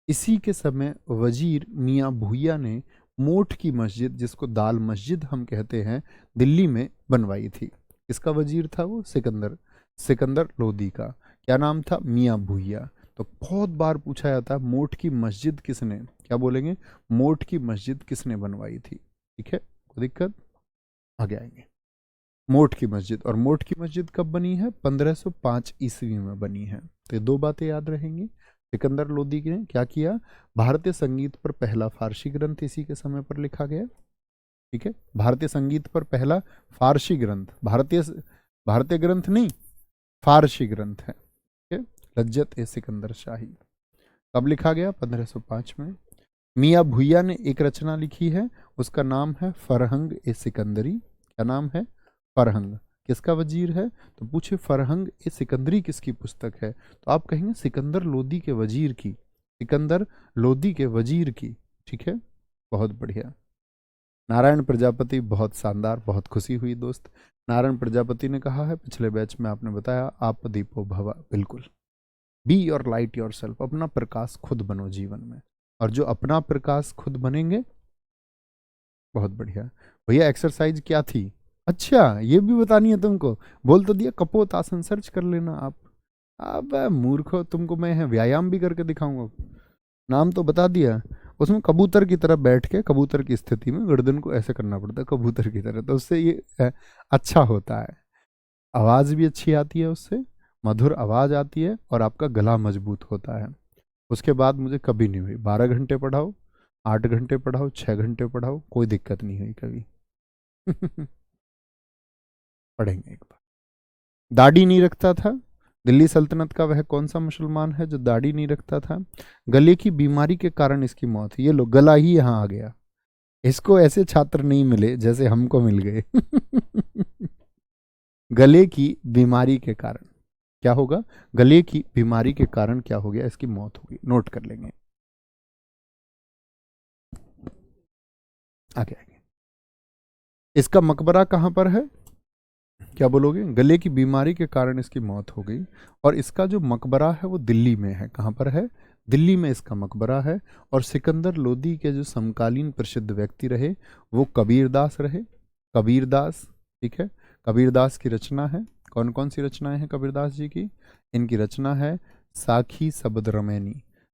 इसी के समय वजीर मियाँ भूया ने मोठ की मस्जिद, जिसको दाल मस्जिद हम कहते हैं, दिल्ली में बनवाई थी। किसका वजीर था वो? सिकंदर, सिकंदर लोदी का। क्या नाम था? मियाँ भूया। तो बहुत बार पूछा जाता है मोठ की मस्जिद किसने, क्या बोलेंगे? मोठ की मस्जिद किसने बनवाई थी? ठीक है, कोई दिक्कत? आगे आएंगे। मोठ की मस्जिद, और मोठ की मस्जिद कब बनी है? 1505 ईस्वी में बनी है। तो ये दो बातें याद रहेंगी। सिकंदर लोदी ने क्या किया? भारतीय संगीत पर पहला फारसी ग्रंथ इसी के समय पर लिखा गया। ठीक है, भारतीय संगीत पर पहला फारसी ग्रंथ, भारतीय भारतीय ग्रंथ नहीं, फारसी ग्रंथ है। ठीक है, लज्जत ए सिकंदर शाही कब लिखा गया? 1505 में। मियाँ भुइया ने एक रचना लिखी है, उसका नाम है फरहंग ए सिकंदरी। क्या नाम है? फरहंग। किसका वजीर है? तो पूछे फरहंग ए सिकंदरी किसकी पुस्तक है, तो आप कहेंगे सिकंदर लोदी के वजीर की, सिकंदर लोदी के वजीर की। ठीक है, बहुत बढ़िया। नारायण प्रजापति, बहुत शानदार, बहुत खुशी हुई दोस्त। नारायण प्रजापति ने कहा है, पिछले बैच में आपने बताया, आप दीपो भवा, बिल्कुल, be your light your self, अपना प्रकाश खुद बनो जीवन में। और जो अपना प्रकाश खुद बनेंगे, बहुत बढ़िया। भैया एक्सरसाइज क्या थी? अच्छा, ये भी बतानी है तुमको? बोल तो दिया कपोत आसन, सर्च कर लेना आप। अब मूर्खो, तुमको मैं व्यायाम भी करके दिखाऊंगा। नाम तो बता दिया। उसमें कबूतर की तरह बैठ के, कबूतर की स्थिति में गर्दन को ऐसे करना पड़ता है कबूतर की तरह, तो उससे ये अच्छा होता है, आवाज़ भी अच्छी आती है उससे, मधुर आवाज़ आती है, और आपका गला मजबूत होता है। उसके बाद मुझे कभी नहीं हुई, 12 घंटे पढ़ाओ, 8 घंटे पढ़ाओ, 6 घंटे पढ़ाओ, कोई दिक्कत नहीं हुई कभी। पढ़ेंगे एक बार। दाढ़ी नहीं रखता था, दिल्ली सल्तनत का वह कौन सा मुसलमान है जो दाढ़ी नहीं रखता था? गले की बीमारी के कारण इसकी मौत। ये लो, गला ही यहाँ आ गया। इसको ऐसे छात्र नहीं मिले जैसे हमको मिल गए। गले की बीमारी के कारण क्या होगा? गले की बीमारी के कारण क्या हो गया? इसकी मौत होगी, नोट कर लेंगे। आगे आगे। इसका मकबरा कहाँ पर है? क्या बोलोगे? गले की बीमारी के कारण इसकी मौत हो गई, और इसका जो मकबरा है वो दिल्ली में है। कहाँ पर है? दिल्ली में इसका मकबरा है। और सिकंदर लोदी के जो समकालीन प्रसिद्ध व्यक्ति रहे वो कबीरदास रहे। कबीरदास, ठीक है, कबीरदास की रचना है। कौन कौन सी रचनाएं हैं कबीरदास जी की? इनकी रचना है साखी शबद रमैनी।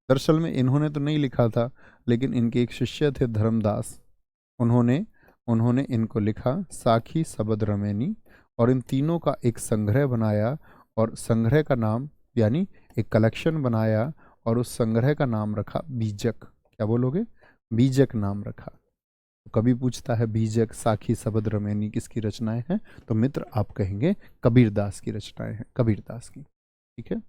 दरअसल में इन्होंने तो नहीं लिखा था, लेकिन इनके एक शिष्य थे धर्मदास, उन्होंने उन्होंने इनको लिखा साखी शबद रमैनी, और इन तीनों का एक संग्रह बनाया, और संग्रह का नाम, यानी एक कलेक्शन बनाया, और उस संग्रह का नाम रखा बीजक। क्या बोलोगे? बीजक नाम रखा। तो कभी पूछता है बीजक, साखी शबद रमैनी किसकी रचनाएं हैं, तो मित्र आप कहेंगे कबीरदास की रचनाएं हैं, कबीरदास की। ठीक है।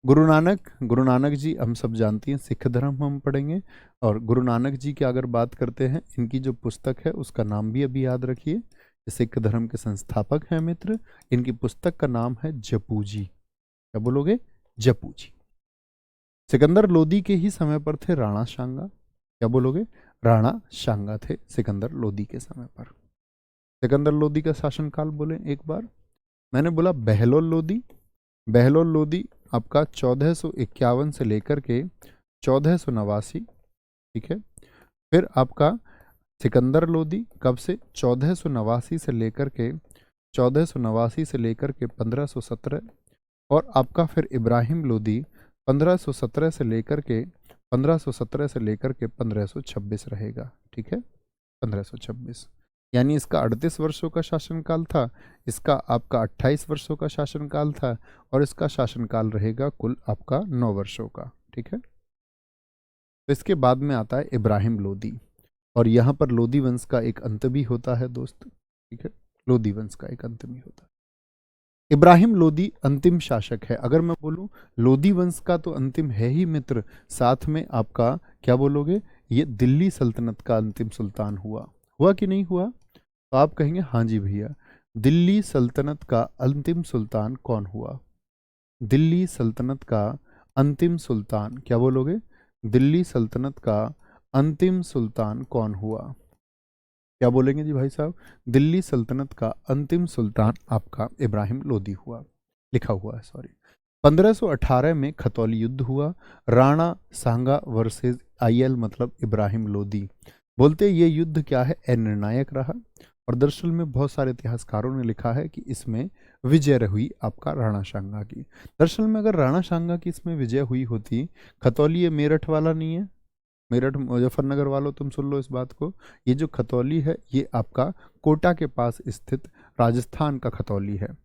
गुरु नानक, गुरु नानक जी हम सब जानती हैं, सिख धर्म हम पढ़ेंगे। और गुरु नानक जी की अगर बात करते हैं, इनकी जो पुस्तक है उसका नाम भी अभी याद रखिए। सिख धर्म के संस्थापक हैं मित्र। इनकी पुस्तक का नाम है जपू जी। क्या बोलोगे? जपू जी। सिकंदर लोदी के ही समय पर थे राणा सांगा। क्या बोलोगे? राणा सांगा थे सिकंदर लोदी के समय पर। सिकंदर लोदी का शासनकाल बोले एक बार। मैंने बोला बहलोल लोदी। बहलोल लोदी आपका 1451 से लेकर के 1489। ठीक है। फिर आपका सिकंदर लोदी कब से? 1489 से लेकर के 1489 से लेकर के 1517। और आपका फिर इब्राहिम लोदी 1517 से लेकर के 1517 से लेकर के 1526 रहेगा। ठीक है, 1526, यानी इसका 38 वर्षों का शासनकाल था, इसका आपका 28 वर्षों का शासनकाल था, और इसका शासनकाल रहेगा कुल आपका 9 वर्षों का। ठीक है। तो इसके बाद में आता है इब्राहिम लोदी, और यहाँ पर लोदी वंश का एक अंत भी होता है दोस्त। ठीक है, लोदी वंश का एक अंत भी होता है। इब्राहिम लोदी अंतिम शासक है। अगर मैं बोलूं लोदी वंश का तो अंतिम है ही मित्र, साथ में आपका क्या बोलोगे, ये दिल्ली सल्तनत का अंतिम सुल्तान हुआ। हुआ कि नहीं हुआ? तो आप कहेंगे हाँ जी भैया। दिल्ली सल्तनत का अंतिम सुल्तान कौन हुआ? दिल्ली सल्तनत का अंतिम सुल्तान क्या बोलोगे? दिल्ली सल्तनत का अंतिम सुल्तान कौन हुआ? क्या बोलेंगे जी भाई साहब? दिल्ली सल्तनत का अंतिम सुल्तान आपका इब्राहिम लोदी हुआ, लिखा हुआ है सॉरी। 1518 में खतौली युद्ध हुआ, राणा सांगा वर्सेस आईएल मतलब इब्राहिम लोदी। बोलते ये युद्ध क्या है, निर्णायक रहा। और दरअसल में बहुत सारे इतिहासकारों ने लिखा है कि इसमें विजय हुई आपका राणा सांगा की। दरअसल में अगर राणा सांगा की इसमें विजय हुई होती, खतौली ये मेरठ वाला नहीं है, मेरठ मुजफ्फरनगर वालों तुम सुन लो इस बात को, ये जो खतौली है ये आपका कोटा के पास स्थित राजस्थान का खतौली है।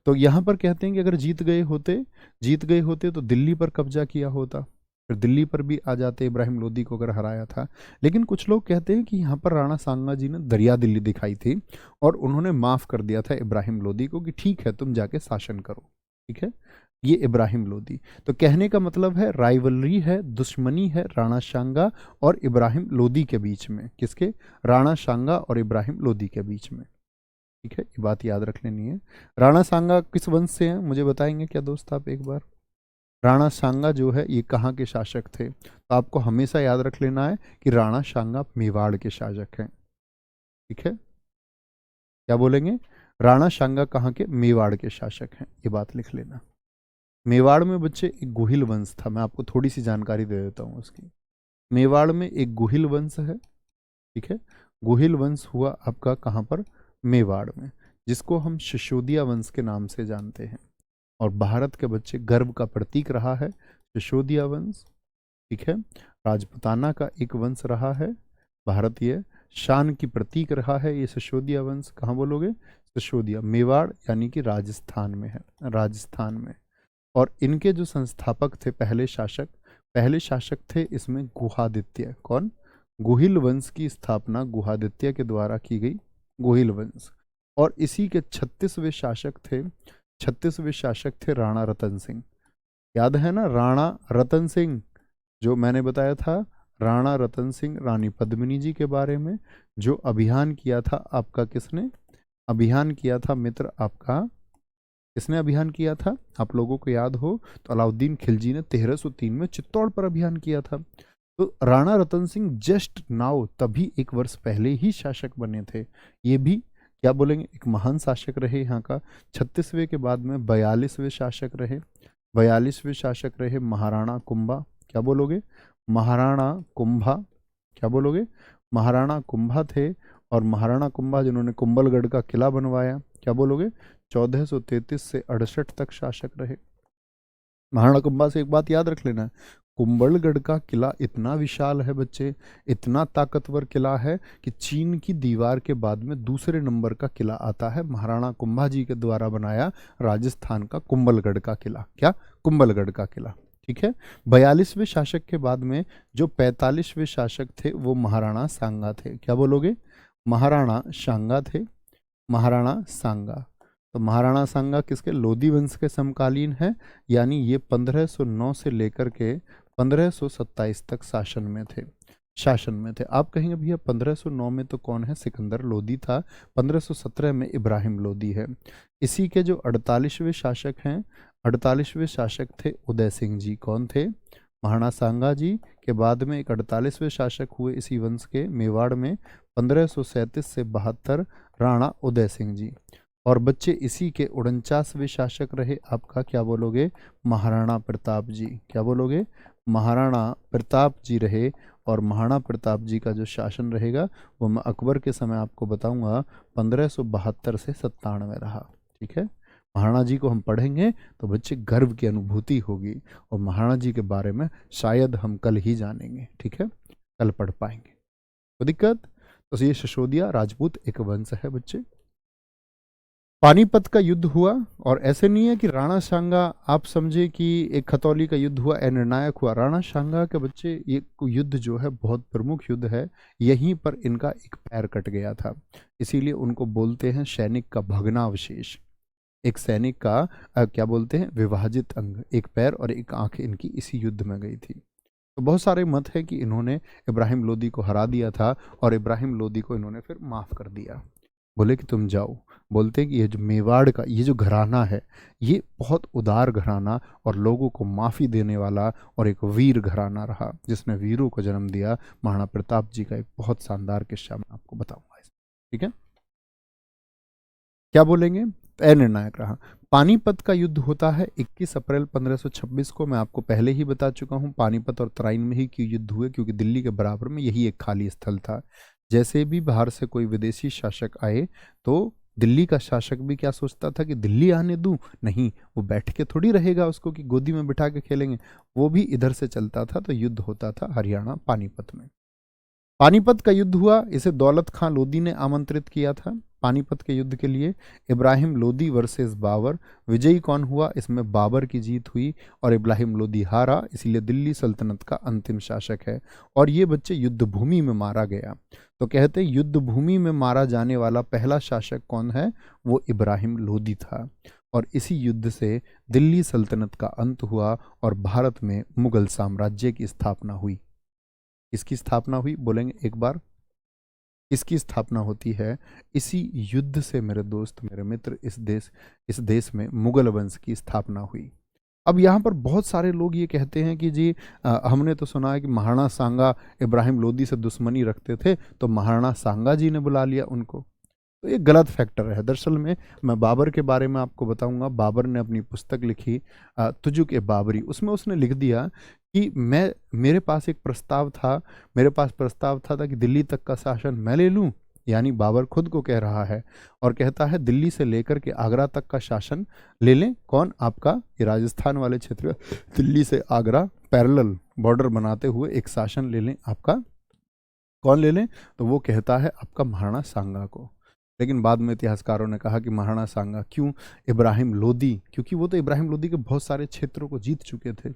तो यहाँ पर कहते हैं कि अगर जीत गए होते तो दिल्ली पर कब्जा किया होता, फिर दिल्ली पर भी आ जाते, इब्राहिम लोदी को अगर हराया था। लेकिन कुछ लोग कहते हैं कि यहाँ पर राणा सांगा जी ने दरिया दिल्ली दिखाई थी और उन्होंने माफ कर दिया था इब्राहिम लोदी को कि ठीक है तुम जाके शासन करो, ठीक है। ये इब्राहिम लोदी। तो कहने का मतलब है राइवलरी है, दुश्मनी है राणा सांगा और इब्राहिम लोदी के बीच में। किसके? राणा सांगा और इब्राहिम लोदी के बीच में, ठीक है। ये बात याद रख लेनी है। राणा सांगा किस वंश से हैं मुझे बताएंगे क्या दोस्त आप एक बार? राणा सांगा जो है ये कहाँ के शासक थे? तो आपको हमेशा याद रख लेना है कि राणा सांगा मेवाड़ के शासक हैं, ठीक है। क्या बोलेंगे? राणा सांगा कहाँ के? मेवाड़ के शासक हैं, ये बात लिख लेना। मेवाड़ में बच्चे एक गुहिल वंश था, मैं आपको थोड़ी सी जानकारी दे देता हूँ उसकी। मेवाड़ में एक गुहिल वंश है, ठीक है। गुहिल वंश हुआ आपका कहाँ पर? मेवाड़ में, जिसको हम सिसोदिया वंश के नाम से जानते हैं। और भारत के बच्चे गर्व का प्रतीक रहा है सिसोदिया वंश, ठीक है। राजपूताना का एक वंश रहा है, भारतीय शान की प्रतीक रहा है ये सिसोदिया वंश। कहाँ बोलोगे? सिसोदिया, मेवाड़ यानी कि राजस्थान में है, राजस्थान में। और इनके जो संस्थापक थे, पहले शासक थे इसमें गुहादित्य। कौन? गुहिल वंश की स्थापना गुहादित्य के द्वारा की गई, गुहिल वंश। और इसी के 36वें शासक थे राणा रतन सिंह। याद है ना राणा रतन सिंह, जो मैंने बताया था राणा रतन सिंह रानी पद्मिनी जी के बारे में, जो अभियान किया था आपका, किसने अभियान किया था मित्र आपका? किसने अभियान किया था? आप लोगों को याद हो तो अलाउद्दीन खिलजी ने 1303 में चित्तौड़ पर अभियान किया था। तो राणा रतन सिंह जस्ट नाउ तभी एक वर्ष पहले ही शासक बने थे। ये भी क्या बोलेंगे, एक महान शासक रहे यहाँ का। 36वें के बाद में 42वें शासक रहे, 42वें शासक रहे महाराणा कुंभा। क्या बोलोगे? महाराणा कुंभा। क्या बोलोगे? महाराणा कुंभा थे। और महाराणा कुंभा जिन्होंने कुंभलगढ़ का किला बनवाया, क्या बोलोगे? 1433 से 68 तक शासक रहे। महाराणा कुंभा से एक बात याद रख लेना, कुंभलगढ़ का किला इतना विशाल है बच्चे, इतना ताकतवर किला है कि चीन की दीवार के बाद में दूसरे नंबर का किला आता है महाराणा कुंभा जी के द्वारा बनाया राजस्थान का कुंभलगढ़ का किला। क्या? कुंभलगढ़ का किला, ठीक है। 42वें शासक के बाद में जो 45वें शासक थे वो महाराणा सांगा थे। क्या बोलोगे? महाराणा सांगा थे, महाराणा सांगा। तो महाराणा सांगा किसके? लोदी वंश के समकालीन है, यानी ये 1509 से लेकर के 1527 तक शासन में थे। आप कहेंगे भैया 1509 में तो कौन है? सिकंदर लोदी था। 1517 में इब्राहिम लोदी है। इसी के जो 48वें शासक हैं, 48वें शासक थे उदय सिंह जी। कौन थे? महाराणा सांगा जी के बाद में एक 48वें शासक हुए इसी वंश के मेवाड़ में 1537 से 72, राणा उदय सिंह जी। और बच्चे इसी के 49वें शासक रहे आपका, क्या बोलोगे? महाराणा प्रताप जी। क्या बोलोगे? महाराणा प्रताप जी रहे। और महाराणा प्रताप जी का जो शासन रहेगा वो मैं अकबर के समय आपको बताऊंगा 1572 से 97 रहा, ठीक है। महाराणा जी को हम पढ़ेंगे तो बच्चे गर्व की अनुभूति होगी, और महाराणा जी के बारे में शायद हम कल ही जानेंगे, ठीक है, कल पढ़ पाएंगे। तो दिक्कत, तो ये सिसोदिया राजपूत एक वंश है बच्चे। पानीपत का युद्ध हुआ, और ऐसे नहीं है कि राणा सांगा आप समझे कि एक खतौली का युद्ध हुआ निर्णायक हुआ। राणा सांगा के बच्चे ये युद्ध जो है बहुत प्रमुख युद्ध है, यहीं पर इनका एक पैर कट गया था, इसीलिए उनको बोलते हैं सैनिक का भग्नावशेष। एक सैनिक का क्या बोलते हैं, विभाजित अंग, एक पैर और एक आंख इनकी इसी युद्ध में गई थी। तो बहुत सारे मत है कि इन्होंने इब्राहिम लोदी को हरा दिया था और इब्राहिम लोदी को इन्होंने फिर माफ़ कर दिया। बोले कि तुम जाओ। बोलते हैं कि ये जो मेवाड़ का ये जो घराना है, ये बहुत उदार घराना और लोगों को माफ़ी देने वाला और एक वीर घराना रहा, जिसने वीरों को जन्म दिया। महाराणा प्रताप जी का एक बहुत शानदार किस्सा मैं आपको बताऊंगा इसमें, ठीक है। क्या बोलेंगे, तय निर्णायक रहा। पानीपत का युद्ध होता है 21 अप्रैल 1526 को। मैं आपको पहले ही बता चुका हूँ पानीपत और तराइन में ही क्यों युद्ध हुए, क्योंकि दिल्ली के बराबर में यही एक खाली स्थल था। जैसे भी बाहर से कोई विदेशी शासक आए तो दिल्ली का शासक भी क्या सोचता था कि दिल्ली आने दूं, नहीं, वो बैठ के थोड़ी रहेगा उसको कि गोदी में बिठा के खेलेंगे, वो भी इधर से चलता था। तो युद्ध होता था हरियाणा पानीपत में। पानीपत का युद्ध हुआ, इसे दौलत खां लोदी ने आमंत्रित किया था पानीपत के युद्ध के लिए। इब्राहिम लोदी वर्सेस बाबर, विजयी कौन हुआ, इसमें बाबर की जीत हुई और इब्राहिम लोदी हारा, इसीलिए दिल्ली सल्तनत का अंतिम शासक है। और ये बच्चे युद्ध भूमि में मारा गया। तो कहते हैं युद्ध भूमि में मारा जाने वाला पहला शासक कौन है, वो इब्राहिम लोदी था। और इसी युद्ध से दिल्ली सल्तनत का अंत हुआ और भारत में मुगल साम्राज्य की स्थापना हुई। किसकी स्थापना हुई बोलेंगे एक बार, किसकी स्थापना होती है, इसी युद्ध से मेरे दोस्त मेरे मित्र इस देश में मुगल वंश की स्थापना हुई। अब यहाँ पर बहुत सारे लोग ये कहते हैं कि जी हमने तो सुना है कि महाराणा सांगा इब्राहिम लोदी से दुश्मनी रखते थे तो महाराणा सांगा जी ने बुला लिया उनको। तो ये गलत फैक्टर है। दरअसल में मैं बाबर के बारे में आपको बताऊंगा। बाबर ने अपनी पुस्तक लिखी तुजुक ए बाबरी, उसमें उसने लिख दिया कि मेरे पास प्रस्ताव था कि दिल्ली तक का शासन मैं ले लूं। यानी बाबर खुद को कह रहा है और कहता है दिल्ली से लेकर के आगरा तक का शासन ले लें। कौन, आपका ये राजस्थान वाले क्षेत्र, दिल्ली से आगरा पैरेलल बॉर्डर बनाते हुए एक शासन ले लें आपका। कौन ले लें, तो वो कहता है आपका महाराणा सांगा को। लेकिन बाद में इतिहासकारों ने कहा कि महाराणा सांगा क्यों, इब्राहिम लोदी, क्योंकि वो तो इब्राहिम लोदी के बहुत सारे क्षेत्रों को जीत चुके थे।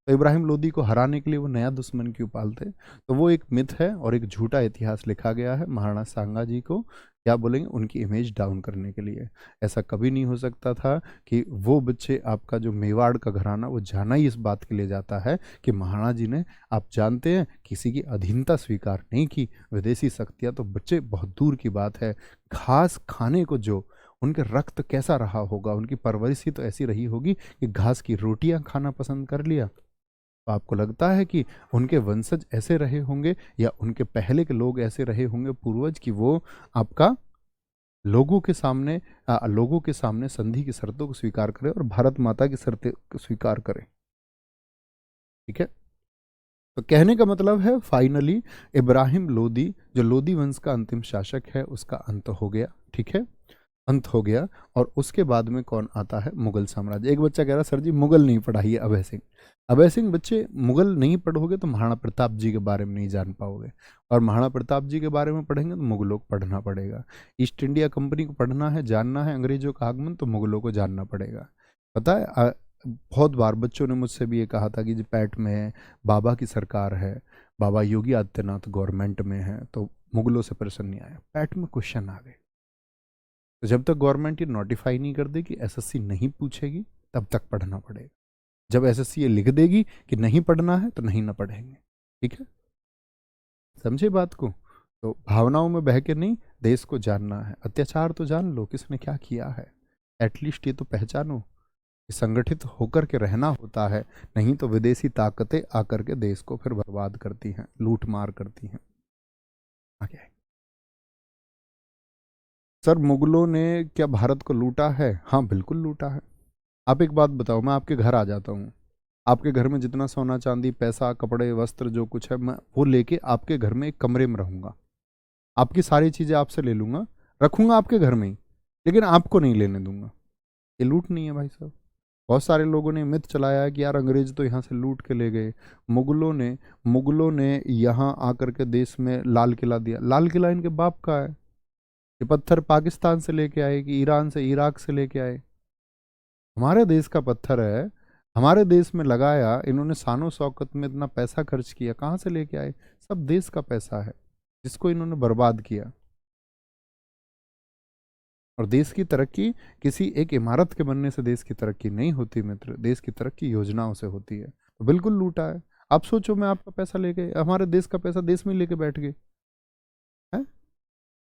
तो इब्राहिम लोदी को हराने के लिए वो नया दुश्मन क्यों पालते। तो वो एक मिथ है और एक झूठा इतिहास लिखा गया है महाराणा सांगा जी को, क्या बोलेंगे, उनकी इमेज डाउन करने के लिए। ऐसा कभी नहीं हो सकता था कि वो बच्चे, आपका जो मेवाड़ का घराना, वो जाना ही इस बात के लिए जाता है कि महाराणा जी ने, आप जानते हैं, किसी की अधीनता स्वीकार नहीं की। विदेशी शक्तियाँ तो बच्चे बहुत दूर की बात है। घास खाने को जो उनके रक्त कैसा रहा होगा, उनकी परवरिश ही तो ऐसी रही होगी कि घास की रोटियां खाना पसंद कर लिया। तो आपको लगता है कि उनके वंशज ऐसे रहे होंगे या उनके पहले के लोग ऐसे रहे होंगे पूर्वज, कि वो आपका लोगों के सामने संधि की शर्तों को स्वीकार करें और भारत माता की शर्तें को स्वीकार करें, ठीक है। तो कहने का मतलब है फाइनली इब्राहिम लोदी, जो लोदी वंश का अंतिम शासक है, उसका अंत हो गया, ठीक है, अंत हो गया। और उसके बाद में कौन आता है, मुगल साम्राज्य। एक बच्चा कह रहा सर जी मुगल नहीं पढ़ाइए अभय सिंह। अभय सिंह बच्चे मुगल नहीं पढ़ोगे तो महाराणा प्रताप जी के बारे में नहीं जान पाओगे, और महाराणा प्रताप जी के बारे में पढ़ेंगे तो मुगलों को पढ़ना पड़ेगा। ईस्ट इंडिया कंपनी को पढ़ना है, जानना है अंग्रेजों का आगमन, तो मुगलों को जानना पड़ेगा। पता है बहुत बार बच्चों ने मुझसे भी ये कहा था कि जी पैट में बाबा की सरकार है, बाबा योगी आदित्यनाथ गवर्नमेंट में है, तो मुगलों से प्रश्न नहीं आया। पैट में क्वेश्चन आ गए। तो जब तक गवर्नमेंट ये नोटिफाई नहीं कर देगी एसएससी नहीं पूछेगी, तब तक पढ़ना पड़ेगा। जब एसएससी ये लिख देगी कि नहीं पढ़ना है तो नहीं ना पढ़ेंगे, ठीक है, समझे बात को। तो भावनाओं में बह के नहीं, देश को जानना है। अत्याचार तो जान लो किसने क्या किया है, एटलीस्ट ये तो पहचानो कि संगठित होकर के रहना होता है, नहीं तो विदेशी ताकतें आकर के देश को फिर बर्बाद करती हैं, लूट मार करती हैं। आगे, सर मुगलों ने क्या भारत को लूटा है? हाँ बिल्कुल लूटा है। आप एक बात बताओ, मैं आपके घर आ जाता हूँ, आपके घर में जितना सोना चांदी पैसा कपड़े वस्त्र जो कुछ है, मैं वो लेके आपके घर में एक कमरे में रहूंगा, आपकी सारी चीज़ें आपसे ले लूंगा, रखूंगा आपके घर में ही, लेकिन आपको नहीं लेने दूंगा। ये लूट नहीं है भाई साहब। बहुत सारे लोगों ने मिथ चलाया है कि यार अंग्रेज तो यहाँ से लूट के ले गए। मुगलों ने यहाँ आकर के देश में लाल किला दिया। लाल किला इनके बाप का है। ये पत्थर पाकिस्तान से लेके आए कि ईरान से, इराक से लेके आए? हमारे देश का पत्थर है, हमारे देश में लगाया इन्होंने, शानो शौकत में इतना पैसा खर्च किया, कहाँ से लेके आए? सब देश का पैसा है जिसको इन्होंने बर्बाद किया। और देश की तरक्की किसी एक इमारत के बनने से देश की तरक्की नहीं होती मित्र, देश की तरक्की योजनाओं से होती है। तो बिल्कुल लूटा है। आप सोचो, मैं आपका पैसा लेके, हमारे देश का पैसा देश में लेके बैठ गए हैं।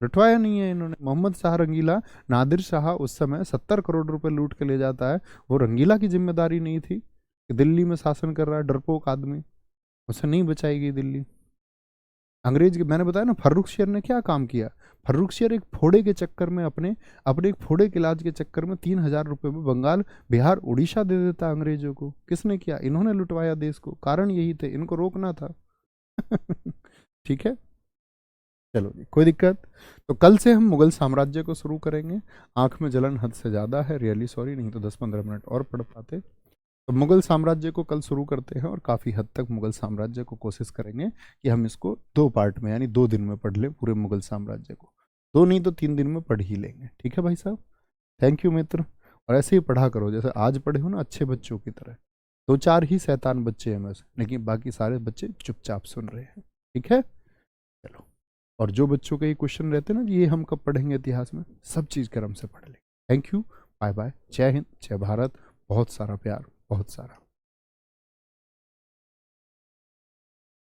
लुटवाया नहीं है इन्होंने। मोहम्मद शाह रंगीला, नादिर शाह उस समय 70 करोड़ रुपए लूट के ले जाता है। वो रंगीला की जिम्मेदारी नहीं थी कि दिल्ली में शासन कर रहा है डरपोक आदमी, उसे नहीं बचाई गई दिल्ली। अंग्रेज के, मैंने बताया ना फर्रुखशियर ने क्या काम किया। फर्रुखशियर एक फोड़े के चक्कर में, अपने अपने एक फोड़े के इलाज के चक्कर में 3,000 रुपये में बंगाल, बिहार, उड़ीसा दे देता अंग्रेजों को। किसने किया? इन्होंने लुटवाया देश को। कारण यही थे, इनको रोकना था। ठीक है, चलो जी, कोई दिक्कत। तो कल से हम मुगल साम्राज्य को शुरू करेंगे। आंख में जलन हद से ज़्यादा है, रियली सॉरी, नहीं तो 10-15 मिनट और पढ़ पाते। तो मुगल साम्राज्य को कल शुरू करते हैं और काफ़ी हद तक मुगल साम्राज्य को कोशिश करेंगे कि हम इसको 2 पार्ट में, यानी 2 दिन में पढ़ लें पूरे मुगल साम्राज्य को। 2 नहीं तो 3 दिन में पढ़ ही लेंगे। ठीक है भाई साहब, थैंक यू मित्र। और ऐसे ही पढ़ा करो जैसे आज पढ़े हो ना, अच्छे बच्चों की तरह। 2-4 ही शैतान बच्चे हैं में से, लेकिन बाकी सारे बच्चे चुपचाप सुन रहे हैं। ठीक है, चलो। और जो बच्चों के ये क्वेश्चन रहते हैं ना, ये हम कब पढ़ेंगे इतिहास में, सब चीज़ क्रम से पढ़ लेंगे। थैंक यू, बाय बाय, जय हिंद, जय भारत, बहुत सारा प्यार, बहुत सारा।